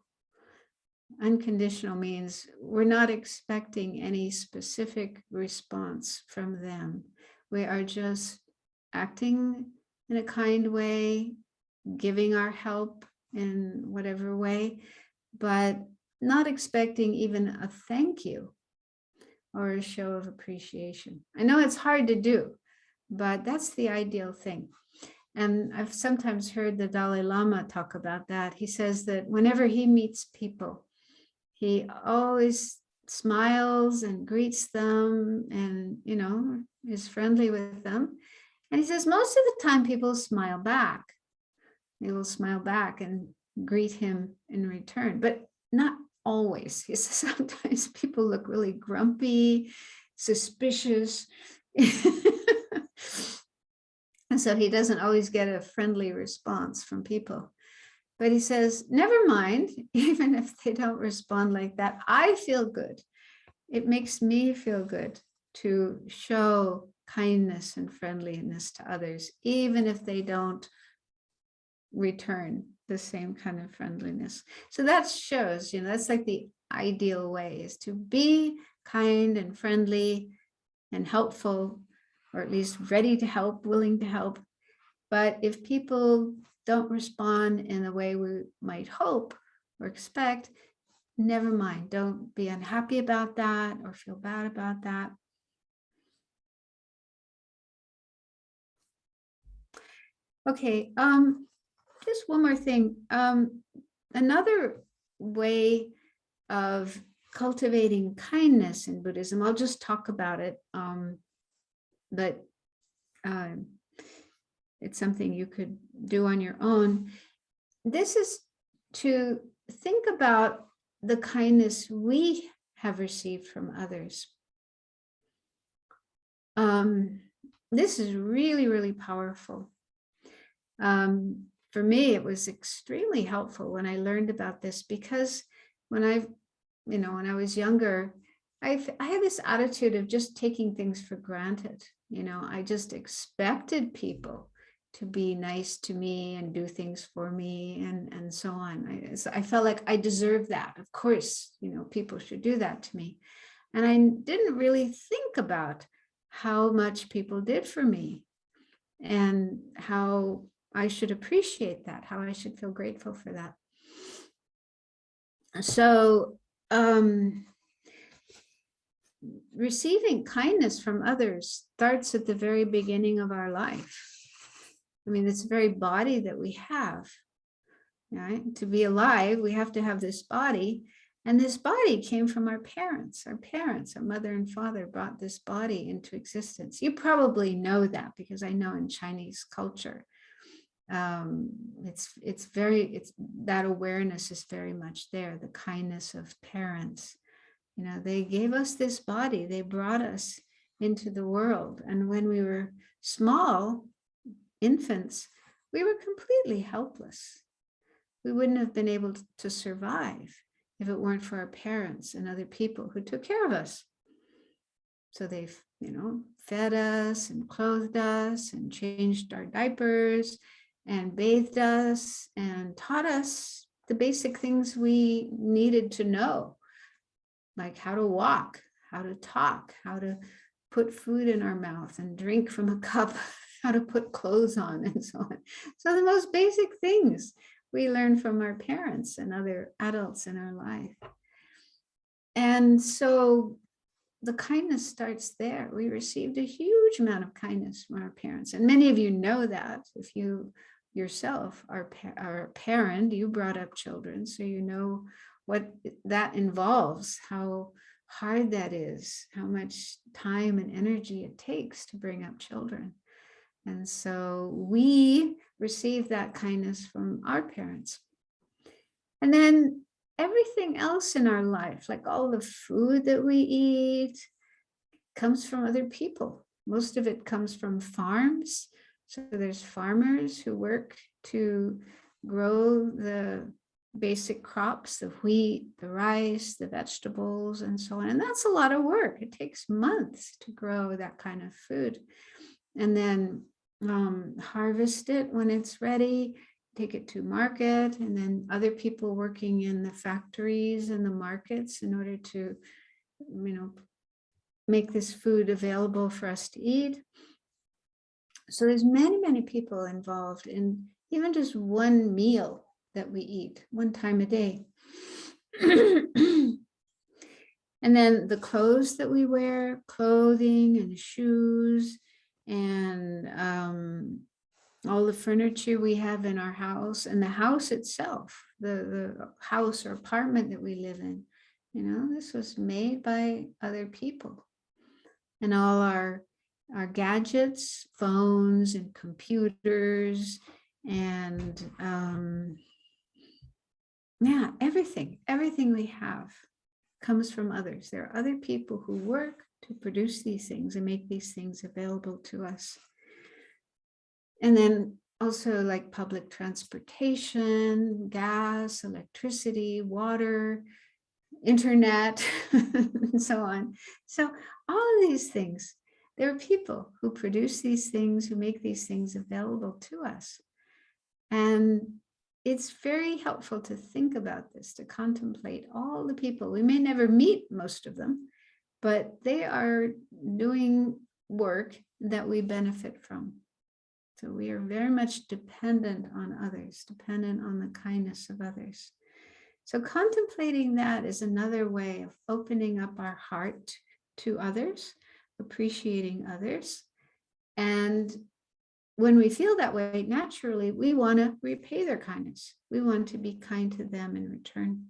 Unconditional means we're not expecting any specific response from them. We are just acting in a kind way, giving our help in whatever way, but not expecting even a thank you or a show of appreciation. I know it's hard to do, but that's the ideal thing. And I've sometimes heard the Dalai Lama talk about that. He says that whenever he meets people, he always smiles and greets them and, you know, is friendly with them. And he says most of the time people smile back. They will smile back and greet him in return, but not always. He says sometimes people look really grumpy, suspicious. And so he doesn't always get a friendly response from people. But he says, never mind, even if they don't respond like that, I feel good. It makes me feel good to show kindness and friendliness to others, even if they don't return the same kind of friendliness. So that shows, you know, that's like the ideal way, is to be kind and friendly and helpful, or at least ready to help, willing to help. But if people don't respond in the way we might hope or expect, never mind. Don't be unhappy about that or feel bad about that. Okay, just one more thing. Another way of cultivating kindness in Buddhism, I'll just talk about it, but it's something you could do on your own. This is to think about the kindness we have received from others. This is really, really powerful. For me, it was extremely helpful when I learned about this, because when I was younger, I had this attitude of just taking things for granted. You know, I just expected people to be nice to me and do things for me and so on. I felt like I deserved that. Of course, you know, people should do that to me. And I didn't really think about how much people did for me and how I should appreciate that, how I should feel grateful for that. So receiving kindness from others starts at the very beginning of our life. I mean, it's the very body that we have, right? To be alive, we have to have this body. And this body came from our parents, our mother and father brought this body into existence. You probably know that, because I know in Chinese culture, it's that awareness is very much there. The kindness of parents, you know, they gave us this body, they brought us into the world, and when we were small infants, we were completely helpless. We wouldn't have been able to survive if it weren't for our parents and other people who took care of us. So they've, you know, fed us and clothed us and changed our diapers and bathed us and taught us the basic things we needed to know, like how to walk, how to talk, how to put food in our mouth and drink from a cup, how to put clothes on, and so on. So the most basic things we learn from our parents and other adults in our life. And so the kindness starts there. We received a huge amount of kindness from our parents. And many of you know that. If you yourself are a parent, you brought up children, so you know what that involves, how hard that is, how much time and energy it takes to bring up children. And so we receive that kindness from our parents. And then everything else in our life, like all the food that we eat, comes from other people. Most of it comes from farms. So there's farmers who work to grow the basic crops, the wheat, the rice, the vegetables, and so on. And that's a lot of work. It takes months to grow that kind of food. And then harvest it when it's ready, take it to market, and then other people working in the factories and the markets in order to, you know, make this food available for us to eat. So there's many, many people involved in even just one meal that we eat one time a day. And then the clothes that we wear, clothing and shoes, and all the furniture we have in our house, and the house itself, the house or apartment that we live in, you know, this was made by other people. And all our gadgets, phones and computers, and yeah, everything we have comes from others. There are other people who work to produce these things and make these things available to us. And then also like public transportation, gas, electricity, water, internet, and so on. So all of these things, there are people who produce these things, who make these things available to us. And it's very helpful to think about this, to contemplate all the people. We may never meet most of them, but they are doing work that we benefit from. So we are very much dependent on others, dependent on the kindness of others. So contemplating that is another way of opening up our heart to others, appreciating others. And when we feel that way, naturally, we want to repay their kindness. We want to be kind to them in return.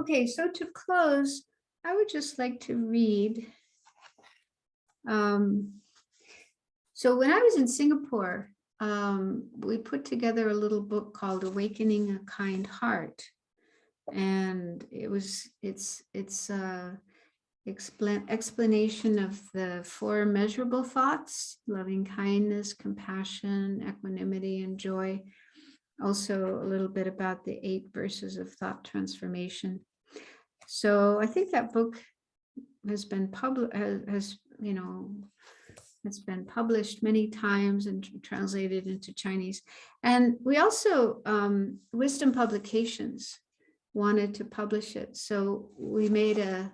Okay, so to close, I would just like to read. So when I was in Singapore, we put together a little book called Awakening a Kind Heart. And it's explanation of the 4 measurable thoughts: loving kindness, compassion, equanimity, and joy. Also a little bit about the 8 verses of thought transformation. So I think that book has been it's been published many times and translated into Chinese. And we also, Wisdom Publications wanted to publish it. So we made a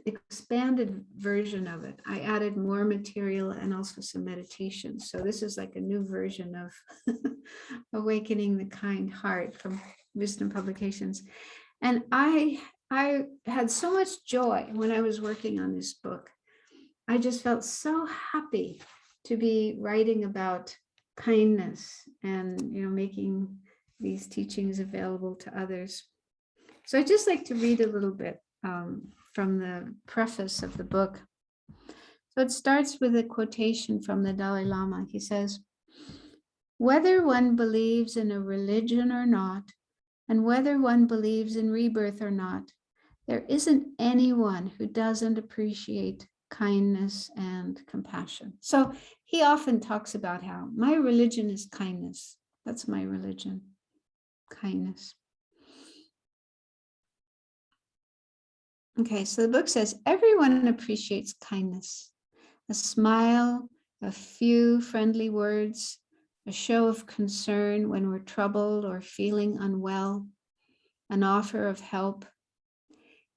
expanded version of it. I added more material and also some meditation. So this is like a new version of Awakening the Kind Heart from Wisdom Publications. And I had so much joy when I was working on this book. I just felt so happy to be writing about kindness and, you know, making these teachings available to others. So I'd just like to read a little bit from the preface of the book. So it starts with a quotation from the Dalai Lama. He says, "Whether one believes in a religion or not, and whether one believes in rebirth or not, there isn't anyone who doesn't appreciate kindness and compassion." So he often talks about how my religion is kindness. That's my religion, kindness. Okay, so the book says everyone appreciates kindness. A smile, a few friendly words, a show of concern when we're troubled or feeling unwell, an offer of help.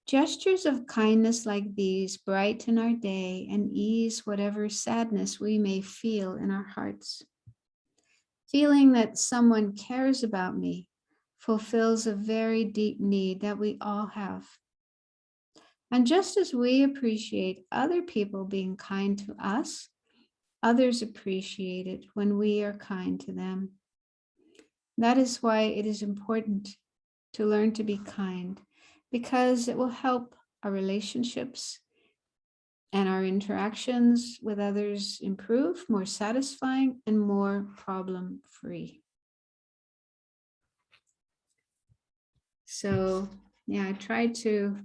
Gestures of kindness like these brighten our day and ease whatever sadness we may feel in our hearts. Feeling that someone cares about me fulfills a very deep need that we all have. And just as we appreciate other people being kind to us, others appreciate it when we are kind to them. That is why it is important to learn to be kind, because it will help our relationships and our interactions with others improve, more satisfying and more problem-free. So, yeah, I tried to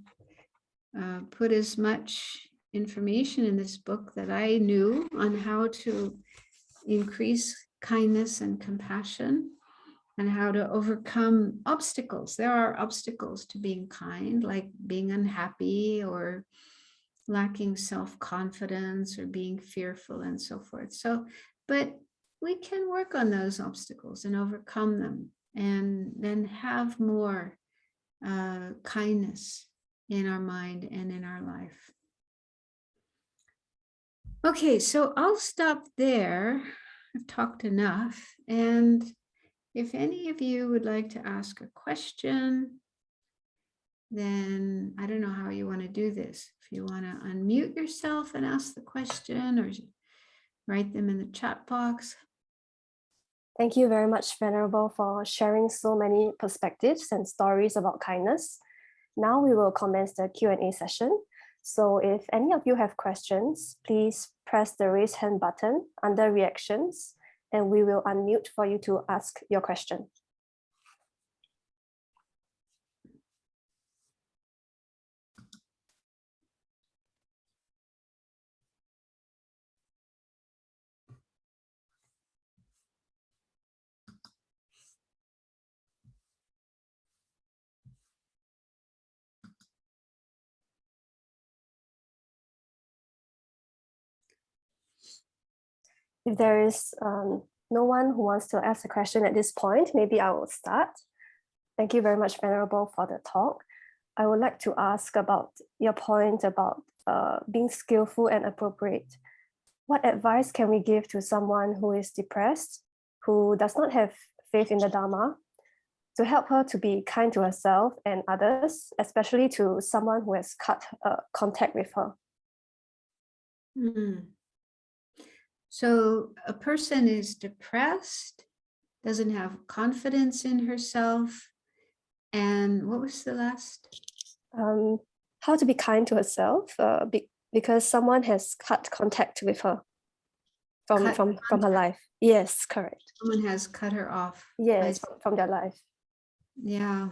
put as much information in this book that I knew on how to increase kindness and compassion and how to overcome obstacles. There are obstacles to being kind, like being unhappy or lacking self-confidence or being fearful and so forth. So, but we can work on those obstacles and overcome them and then have more kindness in our mind and in our life. Okay, so I'll stop there. I've talked enough. And if any of you would like to ask a question, then I don't know how you want to do this. If you want to unmute yourself and ask the question or write them in the chat box. Thank you very much, Venerable, for sharing so many perspectives and stories about kindness. Now we will commence the Q&A session. So if any of you have questions, please press the raise hand button under reactions, and we will unmute for you to ask your question. If there is no one who wants to ask a question at this point, maybe I will start. Thank you very much, Venerable, for the talk. I would like to ask about your point about being skillful and appropriate. What advice can we give to someone who is depressed, who does not have faith in the Dharma, to help her to be kind to herself and others, especially to someone who has cut contact with her? So a person is depressed, doesn't have confidence in herself. And what was the last? How to be kind to herself because someone has cut contact with her from her life. Yes, correct. Someone has cut her off. Yes, from their life. Yeah.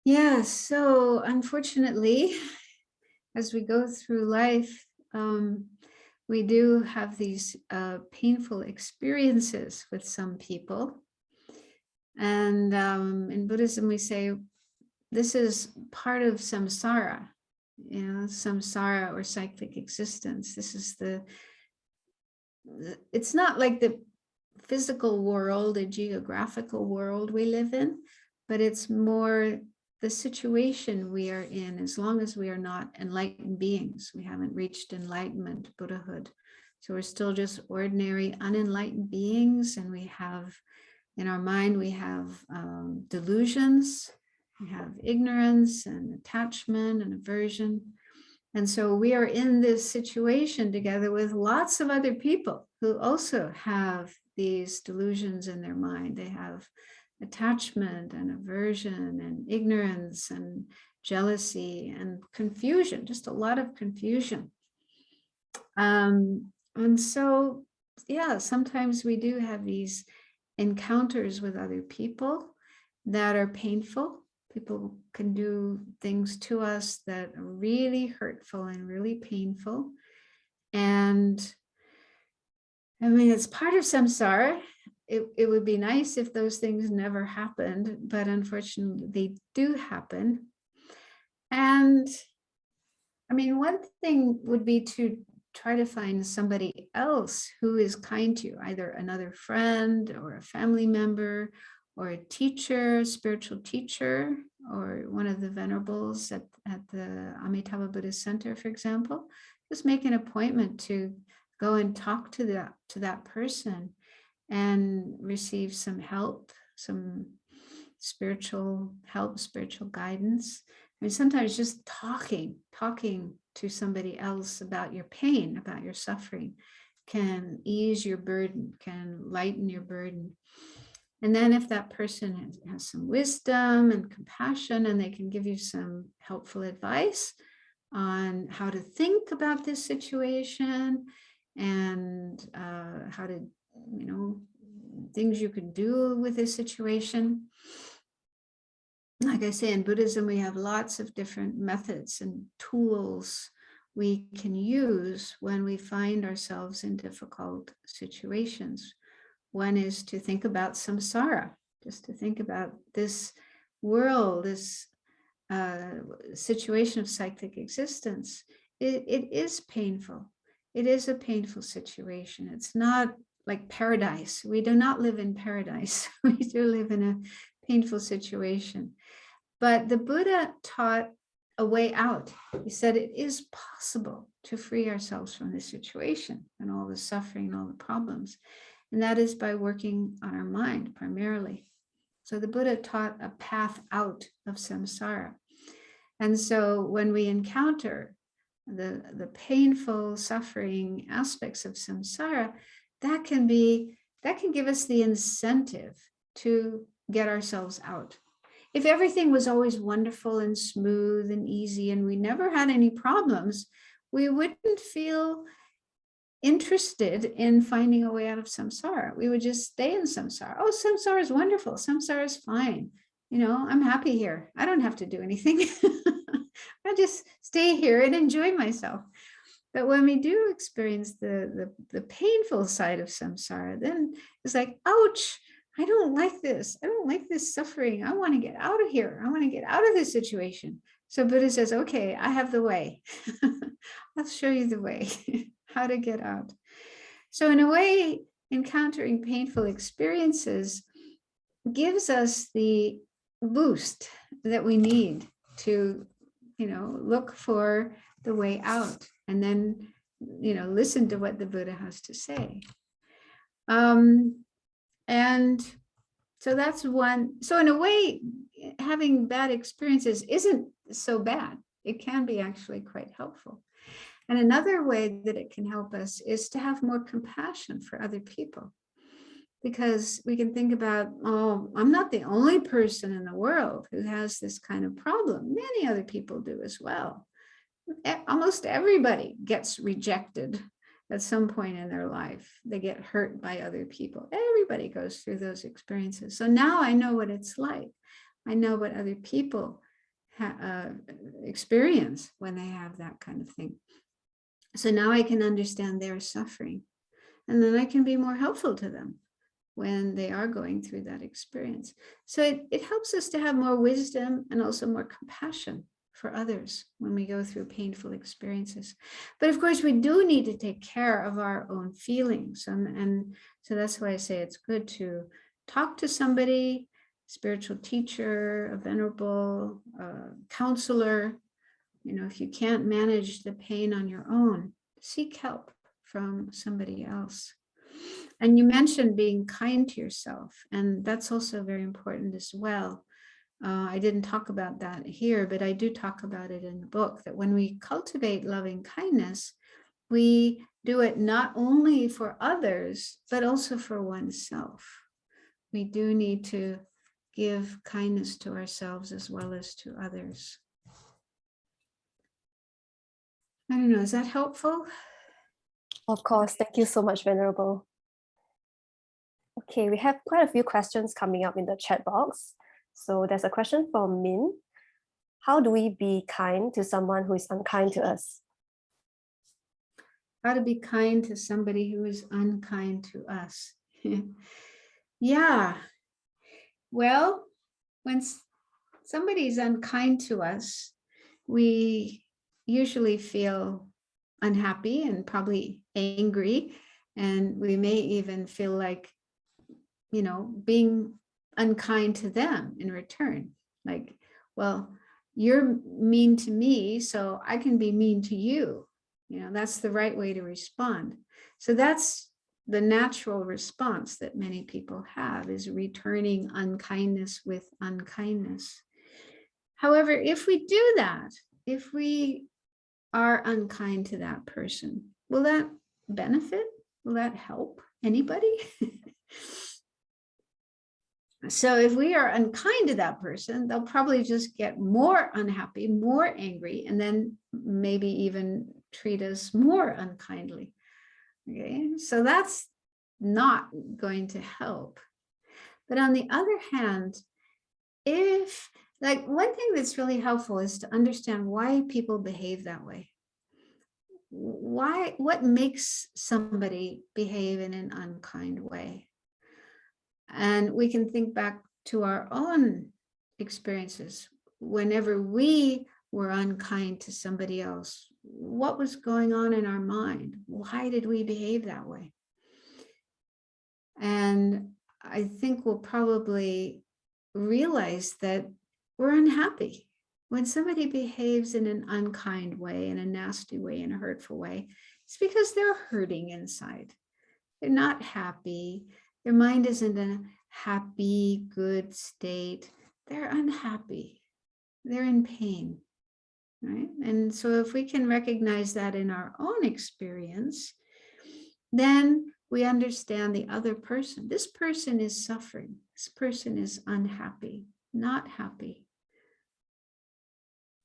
Yeah, so unfortunately, as we go through life, we do have these painful experiences with some people. And in Buddhism, we say this is part of samsara, samsara or cyclic existence. This is it's not like the physical world, a geographical world we live in, but it's more the situation we are in, as long as we are not enlightened beings. We haven't reached enlightenment, Buddhahood. So we're still just ordinary unenlightened beings, and we have, in our mind, we have delusions, we have ignorance and attachment and aversion. And so we are in this situation together with lots of other people who also have these delusions in their mind. They have attachment and aversion and ignorance and jealousy and confusion, just a lot of confusion. And so, yeah, sometimes we do have these encounters with other people that are painful. People can do things to us that are really hurtful and really painful. And I mean, it's part of samsara. It would be nice if those things never happened, but unfortunately they do happen. And I mean, one thing would be to try to find somebody else who is kind to you, either another friend or a family member or a teacher, spiritual teacher, or one of the venerables at the Amitabha Buddhist Center, for example. Just make an appointment to go and talk to that person and receive some help, some spiritual help, spiritual guidance. I mean, sometimes just talking to somebody else about your pain, about your suffering, can ease your burden, can lighten your burden. And then if that person has some wisdom and compassion, and they can give you some helpful advice on how to think about this situation and how to, things you could do with this situation. Like I say, in Buddhism, we have lots of different methods and tools we can use when we find ourselves in difficult situations. One is to think about samsara, just to think about this world, this situation of cyclic existence. It is painful. It is a painful situation. It's not like paradise. We do not live in paradise. We do live in a painful situation. But the Buddha taught a way out. He said it is possible to free ourselves from this situation and all the suffering and all the problems. And that is by working on our mind primarily. So the Buddha taught a path out of samsara. And so when we encounter the painful, suffering aspects of samsara, that can give us the incentive to get ourselves out. If everything was always wonderful and smooth and easy and we never had any problems, we wouldn't feel interested in finding a way out of samsara. We would just stay in samsara. Oh, samsara is wonderful. Samsara is fine. I'm happy here. I don't have to do anything. I just stay here and enjoy myself. But when we do experience the painful side of samsara, then it's like, ouch, I don't like this. I don't like this suffering. I want to get out of here. I want to get out of this situation. So Buddha says, okay, I have the way. I'll show you the way, how to get out. So in a way, encountering painful experiences gives us the boost that we need to, look for the way out and then, listen to what the Buddha has to say. And so that's one. So in a way, having bad experiences isn't so bad. It can be actually quite helpful. And another way that it can help us is to have more compassion for other people. Because we can think about, oh, I'm not the only person in the world who has this kind of problem. Many other people do as well. Almost everybody gets rejected at some point in their life. They get hurt by other people. Everybody goes through those experiences. So now I know what it's like. I know what other people experience when they have that kind of thing. So now I can understand their suffering. And then I can be more helpful to them when they are going through that experience. So it helps us to have more wisdom and also more compassion for others when we go through painful experiences. But of course, we do need to take care of our own feelings. And so that's why I say it's good to talk to somebody, spiritual teacher, a venerable, counselor. If you can't manage the pain on your own, seek help from somebody else. And you mentioned being kind to yourself, and that's also very important as well. I didn't talk about that here, but I do talk about it in the book, that when we cultivate loving kindness, we do it not only for others, but also for oneself. We do need to give kindness to ourselves as well as to others. I don't know, is that helpful? Of course. Thank you so much, Venerable. Okay, we have quite a few questions coming up in the chat box. So there's a question from Min. How do we be kind to someone who is unkind to us? How to be kind to somebody who is unkind to us. Yeah. Well, when somebody's unkind to us, we usually feel unhappy and probably angry. And we may even feel like, you know, being unkind to them in return. Like, well, you're mean to me, so I can be mean to you. You know, that's the right way to respond. So that's the natural response that many people have, is returning unkindness with unkindness. However, if we do that, if we are unkind to that person, will that benefit? Will that help anybody? So if we are unkind to that person, they'll probably just get more unhappy, more angry, and then maybe even treat us more unkindly. Okay, so that's not going to help. But on the other hand, if, like, one thing that's really helpful is to understand why people behave that way. Why, what makes somebody behave in an unkind way? And we can think back to our own experiences. Whenever we were unkind to somebody else, what was going on in our mind? Why did we behave that way? And I think we'll probably realize that we're unhappy. When somebody behaves in an unkind way, in a nasty way, in a hurtful way, it's because they're hurting inside. They're not happy. Their mind isn't in a happy, good state. They're unhappy. They're in pain, right? And so if we can recognize that in our own experience, then we understand the other person. This person is suffering. This person is unhappy, not happy.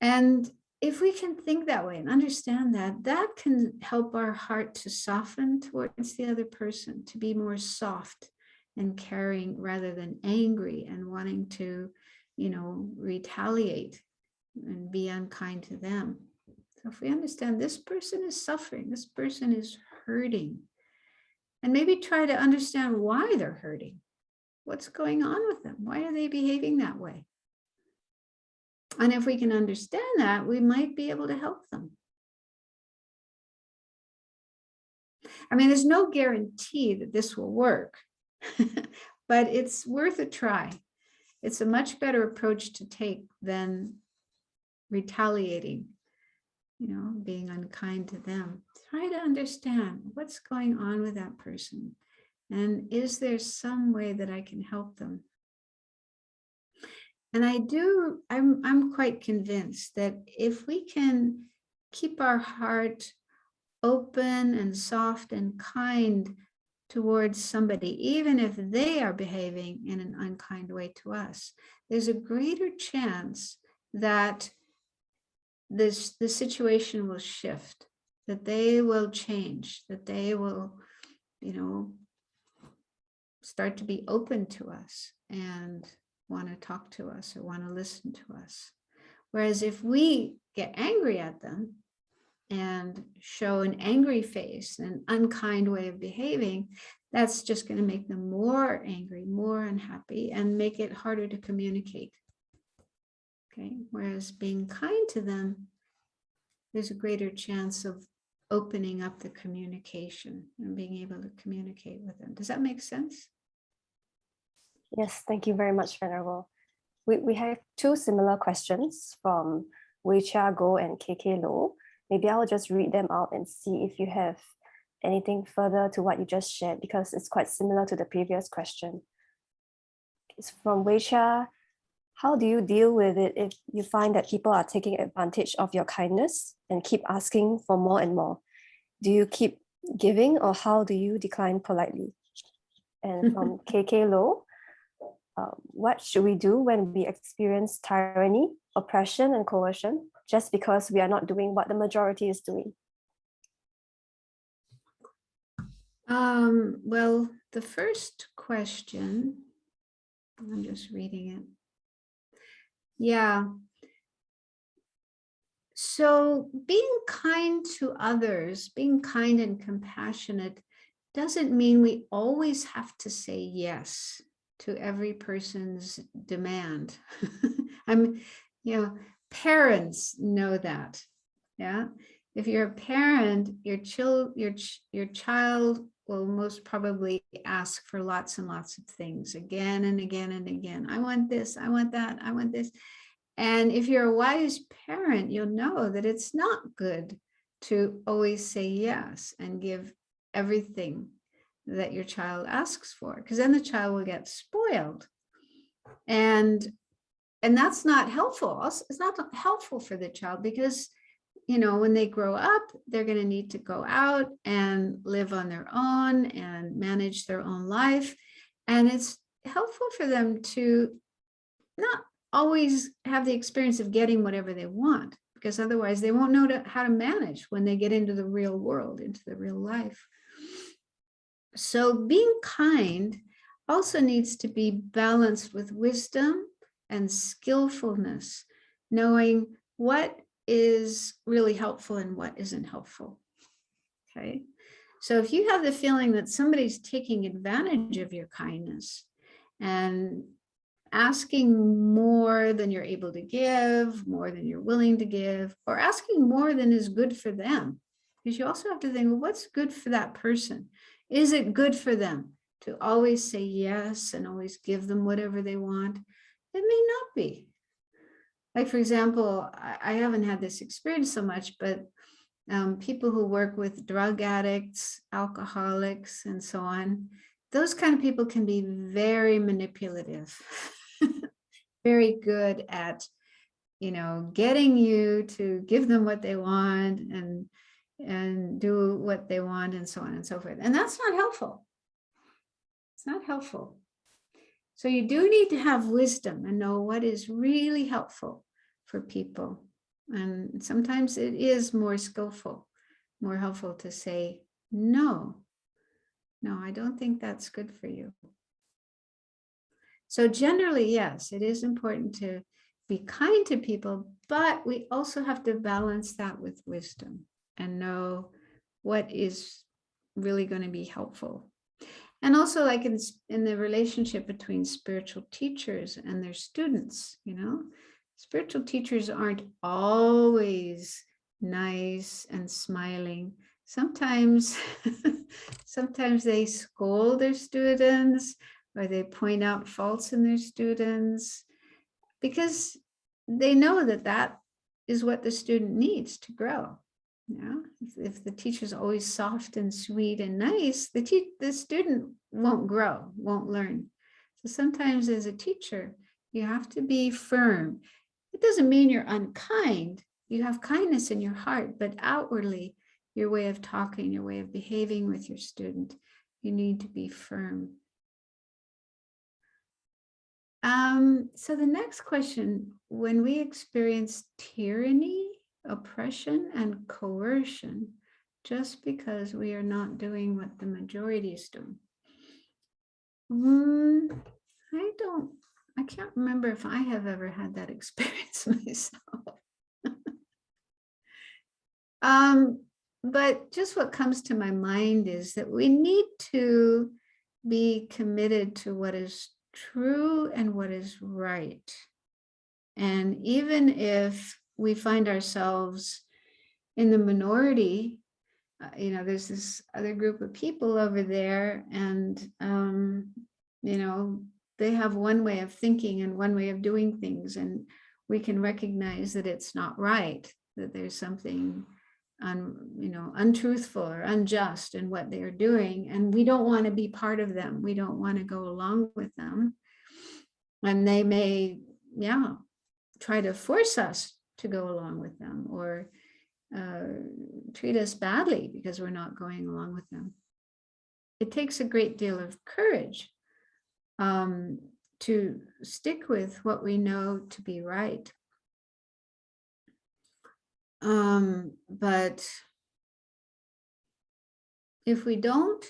And if we can think that way and understand that, that can help our heart to soften towards the other person, to be more soft and caring rather than angry and wanting to, you know, retaliate and be unkind to them. So if we understand this person is suffering, this person is hurting, and maybe try to understand why they're hurting. What's going on with them? Why are they behaving that way? And if we can understand that, we might be able to help them. I mean, there's no guarantee that this will work, but it's worth a try. It's a much better approach to take than retaliating, you know, being unkind to them. Try to understand what's going on with that person. And is there some way that I can help them? And I'm quite convinced that if we can keep our heart open and soft and kind towards somebody, even if they are behaving in an unkind way to us, there's a greater chance that the situation will shift, that they will change, that they will, you know, start to be open to us and want to talk to us or want to listen to us. Whereas if we get angry at them and show an angry face, an unkind way of behaving, that's just going to make them more angry, more unhappy, and make it harder to communicate. Okay, whereas being kind to them, there's a greater chance of opening up the communication and being able to communicate with them. Does that make sense? Yes, thank you very much, Venerable. We have two similar questions from Wei Chia Go and KK Lo. Maybe I'll just read them out and see if you have anything further to what you just shared, because it's quite similar to the previous question. It's from Wei Chia. How do you deal with it if you find that people are taking advantage of your kindness and keep asking for more and more? Do you keep giving, or how do you decline politely? And from KK Lo, what should we do when we experience tyranny, oppression, and coercion just because we are not doing what the majority is doing? Well, the first question, I'm just reading it. Yeah. So being kind to others, being kind and compassionate doesn't mean we always have to say yes to every person's demand. Parents know that. Yeah. If you're a parent, your child will most probably ask for lots and lots of things again and again and again. I want this, I want that, I want this. And if you're a wise parent, you'll know that it's not good to always say yes and give everything that your child asks for, because then the child will get spoiled. And that's not helpful. It's not helpful for the child, because when they grow up, they're going to need to go out and live on their own and manage their own life. And it's helpful for them to not always have the experience of getting whatever they want, because otherwise they won't know how to manage when they get into the real world, into the real life. So being kind also needs to be balanced with wisdom and skillfulness, knowing what is really helpful and what isn't helpful. Okay. So if you have the feeling that somebody's taking advantage of your kindness and asking more than you're able to give, more than you're willing to give, or asking more than is good for them, because you also have to think, well, what's good for that person? Is it good for them to always say yes and always give them whatever they want? It may not be. Like, for example, I haven't had this experience so much, but people who work with drug addicts, alcoholics, and so on, those kind of people can be very manipulative, very good at, getting you to give them what they want and do what they want, and so on and so forth. And that's not helpful. It's not helpful. So you do need to have wisdom and know what is really helpful for people. And sometimes it is more skillful, more helpful to say, no, I don't think that's good for you. So generally, yes, it is important to be kind to people, but we also have to balance that with wisdom and know what is really going to be helpful. And also, like in the relationship between spiritual teachers and their students, spiritual teachers aren't always nice and smiling. Sometimes they scold their students, or they point out faults in their students, because they know that is what the student needs to grow. If the teacher's always soft and sweet and nice, the student won't grow, won't learn. So sometimes as a teacher, you have to be firm. It doesn't mean you're unkind. You have kindness in your heart, but outwardly, your way of talking, your way of behaving with your student, you need to be firm. So the next question, when we experience tyranny, oppression, and coercion, just because we are not doing what the majority is doing. I can't remember if I have ever had that experience myself. But just what comes to my mind is that we need to be committed to what is true and what is right. And even if we find ourselves in the minority, there's this other group of people over there, and they have one way of thinking and one way of doing things, and we can recognize that it's not right, that there's something untruthful or unjust in what they are doing, and we don't want to be part of them. We don't want to go along with them, and they may try to force us to go along with them, or treat us badly because we're not going along with them. It takes a great deal of courage to stick with what we know to be right. But if we don't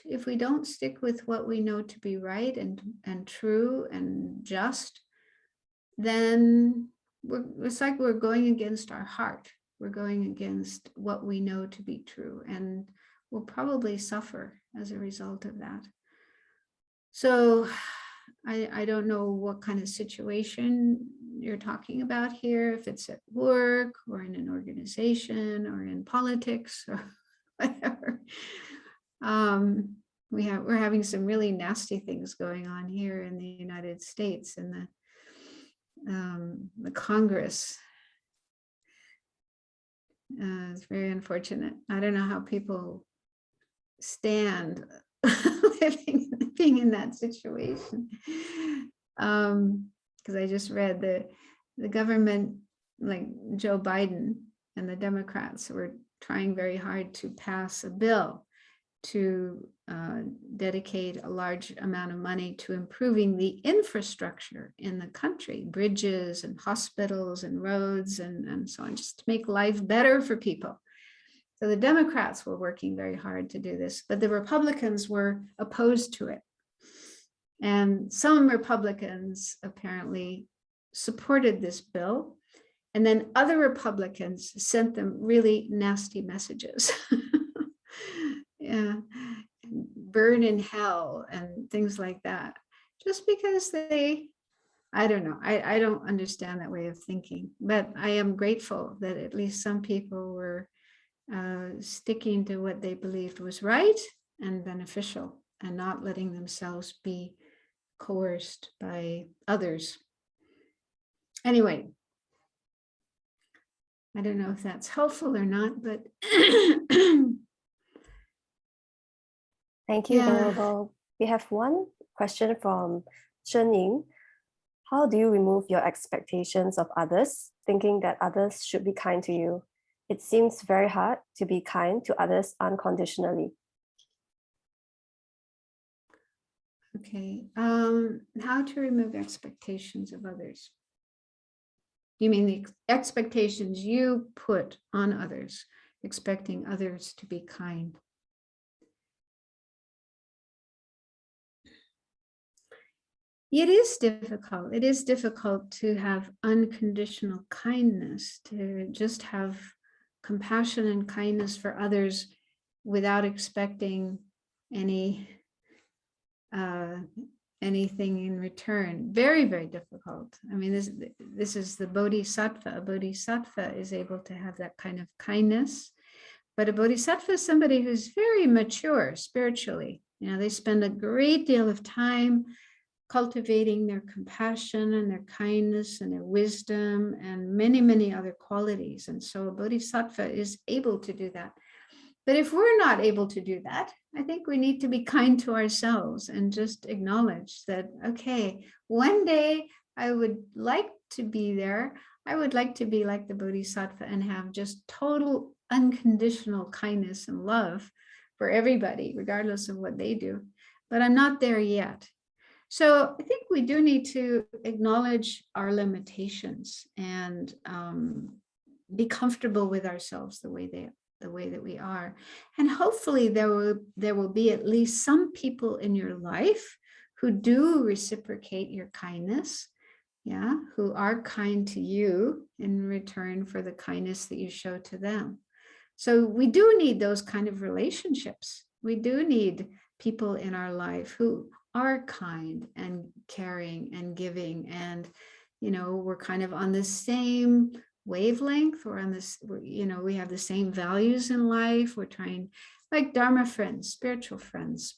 stick with what we know to be right and true and just, then it's like we're going against our heart. We're going against what we know to be true, and we'll probably suffer as a result of that. So I don't know what kind of situation you're talking about here, if it's at work or in an organization or in politics or whatever. We're having some really nasty things going on here in the United States, in the Congress. It's very unfortunate. I don't know how people stand living in that situation. Because I just read the government, like Joe Biden and the Democrats, were trying very hard to pass a bill to dedicate a large amount of money to improving the infrastructure in the country, bridges and hospitals and roads and so on, just to make life better for people. So the Democrats were working very hard to do this, but the Republicans were opposed to it. And some Republicans apparently supported this bill, and then other Republicans sent them really nasty messages. Yeah, burn in hell and things like that, just because I don't know, I don't understand that way of thinking, but I am grateful that at least some people were sticking to what they believed was right and beneficial, and not letting themselves be coerced by others. Anyway, I don't know if that's helpful or not, but Thank you, Venerable. We have one question from Shen Ying. How do you remove your expectations of others, thinking that others should be kind to you? It seems very hard to be kind to others unconditionally. Okay, how to remove expectations of others? You mean the expectations you put on others, expecting others to be kind? It is difficult. It is difficult to have unconditional kindness, to just have compassion and kindness for others without expecting anything in return. Very, very difficult. I mean, this is the bodhisattva. A bodhisattva is able to have that kind of kindness, but a bodhisattva is somebody who's very mature spiritually. You know, they spend a great deal of time cultivating their compassion and their kindness and their wisdom and many, many other qualities. And so a bodhisattva is able to do that. But if we're not able to do that, I think we need to be kind to ourselves and just acknowledge that, okay, one day I would like to be there. I would like to be like the bodhisattva and have just total unconditional kindness and love for everybody, regardless of what they do. But I'm not there yet. So I think we do need to acknowledge our limitations and be comfortable with ourselves the way that we are. And hopefully there will be at least some people in your life who do reciprocate your kindness, yeah, who are kind to you in return for the kindness that you show to them. So we do need those kind of relationships. We do need people in our life who are kind and caring and giving, and we're kind of on the same wavelength, or on this, we have the same values in life. We're trying, like Dharma friends, spiritual friends,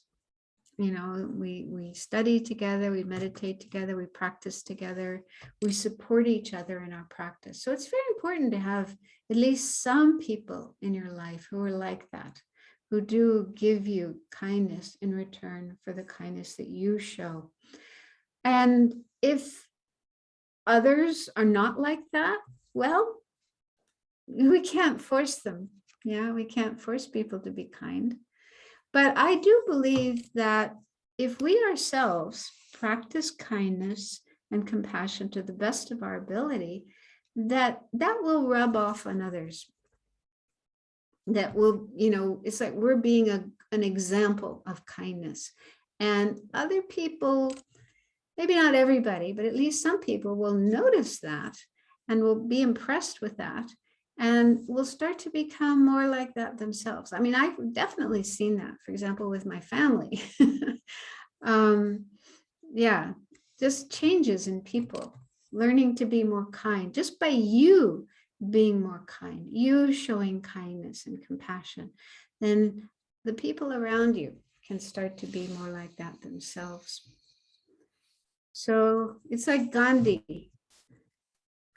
we study together, we meditate together, we practice together, we support each other in our practice. So it's very important to have at least some people in your life who are like that, who do give you kindness in return for the kindness that you show. And if others are not like that, well, we can't force them. Yeah, we can't force people to be kind. But I do believe that if we ourselves practice kindness and compassion to the best of our ability, that will rub off on others. That will, it's like we're being an example of kindness. And other people, maybe not everybody, but at least some people will notice that and will be impressed with that and will start to become more like that themselves. I mean, I've definitely seen that, for example, with my family. Yeah, just changes in people, learning to be more kind, just by you being more kind, you showing kindness and compassion, then the people around you can start to be more like that themselves. So it's like Gandhi.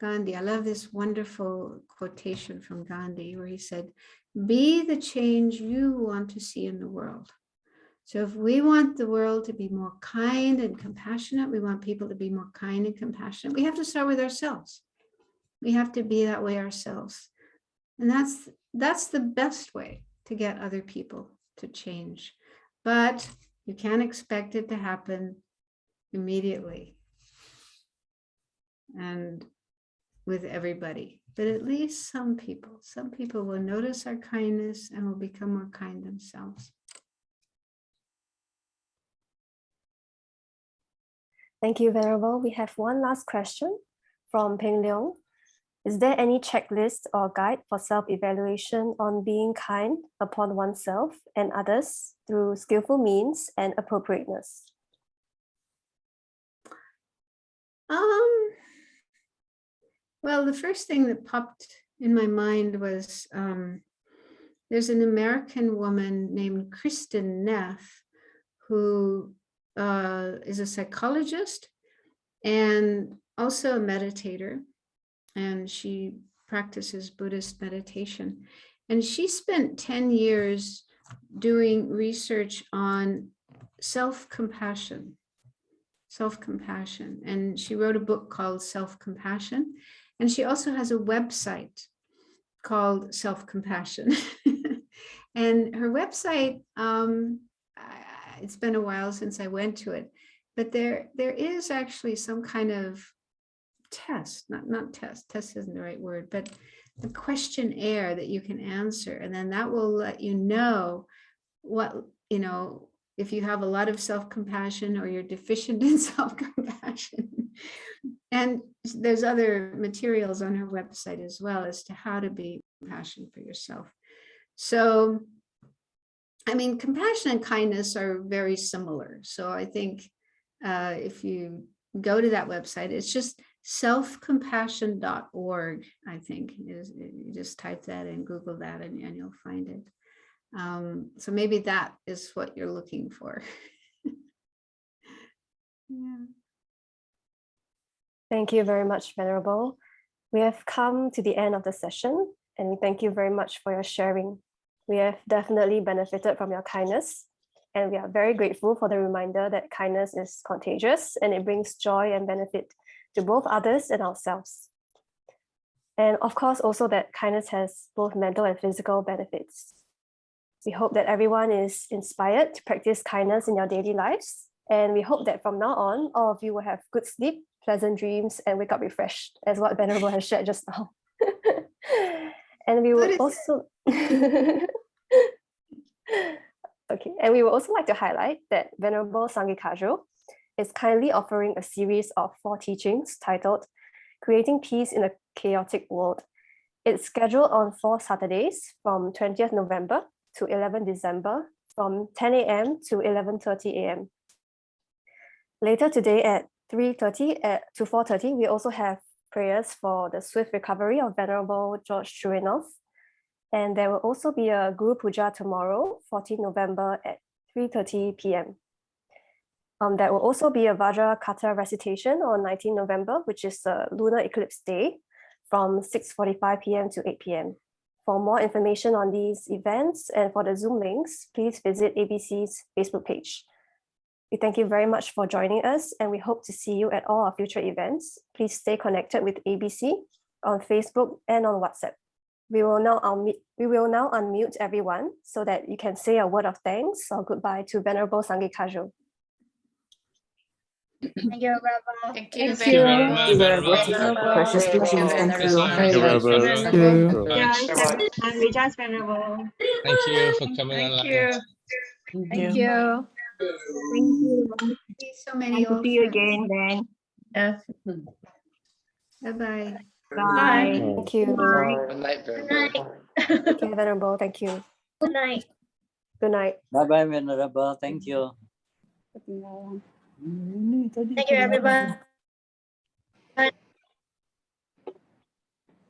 I love this wonderful quotation from Gandhi where he said, be the change you want to see in the world. So if we want the world to be more kind and compassionate, we want people to be more kind and compassionate, we have to start with ourselves. We have to be that way ourselves. And that's the best way to get other people to change. But you can't expect it to happen immediately and with everybody, but at least some people will notice our kindness and will become more kind themselves. Thank you, Venerable. We have one last question from Peng Leong. Is there any checklist or guide for self-evaluation on being kind upon oneself and others through skillful means and appropriateness? Well, the first thing that popped in my mind was there's an American woman named Kristen Neff who is a psychologist and also a meditator, and she practices Buddhist meditation. And she spent 10 years doing research on self-compassion. And she wrote a book called Self-Compassion. And she also has a website called Self-Compassion. And her website, it's been a while since I went to it, but there is actually some kind of test, not test isn't the right word, but a questionnaire that you can answer. And then that will let you know what, if you have a lot of self-compassion or you're deficient in self-compassion. And there's other materials on her website as well as to how to be compassionate for yourself. So, I mean, compassion and kindness are very similar. So I think if you go to that website, it's just selfcompassion.org, I think. You just type that in, Google that, and you'll find it. So maybe that is what you're looking for. Yeah. Thank you very much, Venerable. We have come to the end of the session, and we thank you very much for your sharing. We have definitely benefited from your kindness, and we are very grateful for the reminder that kindness is contagious and it brings joy and benefit to both others and ourselves. And of course, also that kindness has both mental and physical benefits. We hope that everyone is inspired to practice kindness in your daily lives. And we hope that from now on, all of you will have good sleep, pleasant dreams, and wake up refreshed, as what Venerable has shared just now. And we would also okay, and we would also like to highlight that Venerable Sangye Khadro is kindly offering a series of 4 teachings titled Creating Peace in a Chaotic World. It's scheduled on 4 Saturdays from 20th November to 11 December from 10 a.m. to 11:30 a.m. Later today at 3:30 to 4:30, we also have prayers for the swift recovery of Venerable George Churinov. And there will also be a Guru Puja tomorrow, 14 November at 3:30 p.m. There will also be a Vajra Kata recitation on 19 November, which is a lunar eclipse day, from 6:45 p.m. to 8 p.m. For more information on these events and for the Zoom links, please visit ABC's Facebook page. We thank you very much for joining us, and we hope to see you at all our future events. Please stay connected with ABC on Facebook and on WhatsApp. We will now unmute everyone so that you can say a word of thanks or goodbye to Venerable Sangye Khadro. Thank you, Venerable. Thank you, Thank you very Venerable. much, you, Venerable. Venerable. Precious blessings. Thank you. Thank you, Venerable. Venerable. Venerable. Much. And we just Venerable. Thank you for coming Thank online. you. Thank you. Thank you. See so many Nice to old see you friends. again then. Yes. Bye-bye. Bye. Thank you. Good night, Good Venerable. night. Okay, Venerable. Thank you. Good night. Good night. Bye-bye, Venerable. Thank you. Thank you, everybody.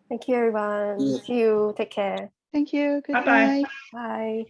Thank you, everyone. Yeah. See you. Take care. Thank you. Bye-bye. Goodbye. Bye.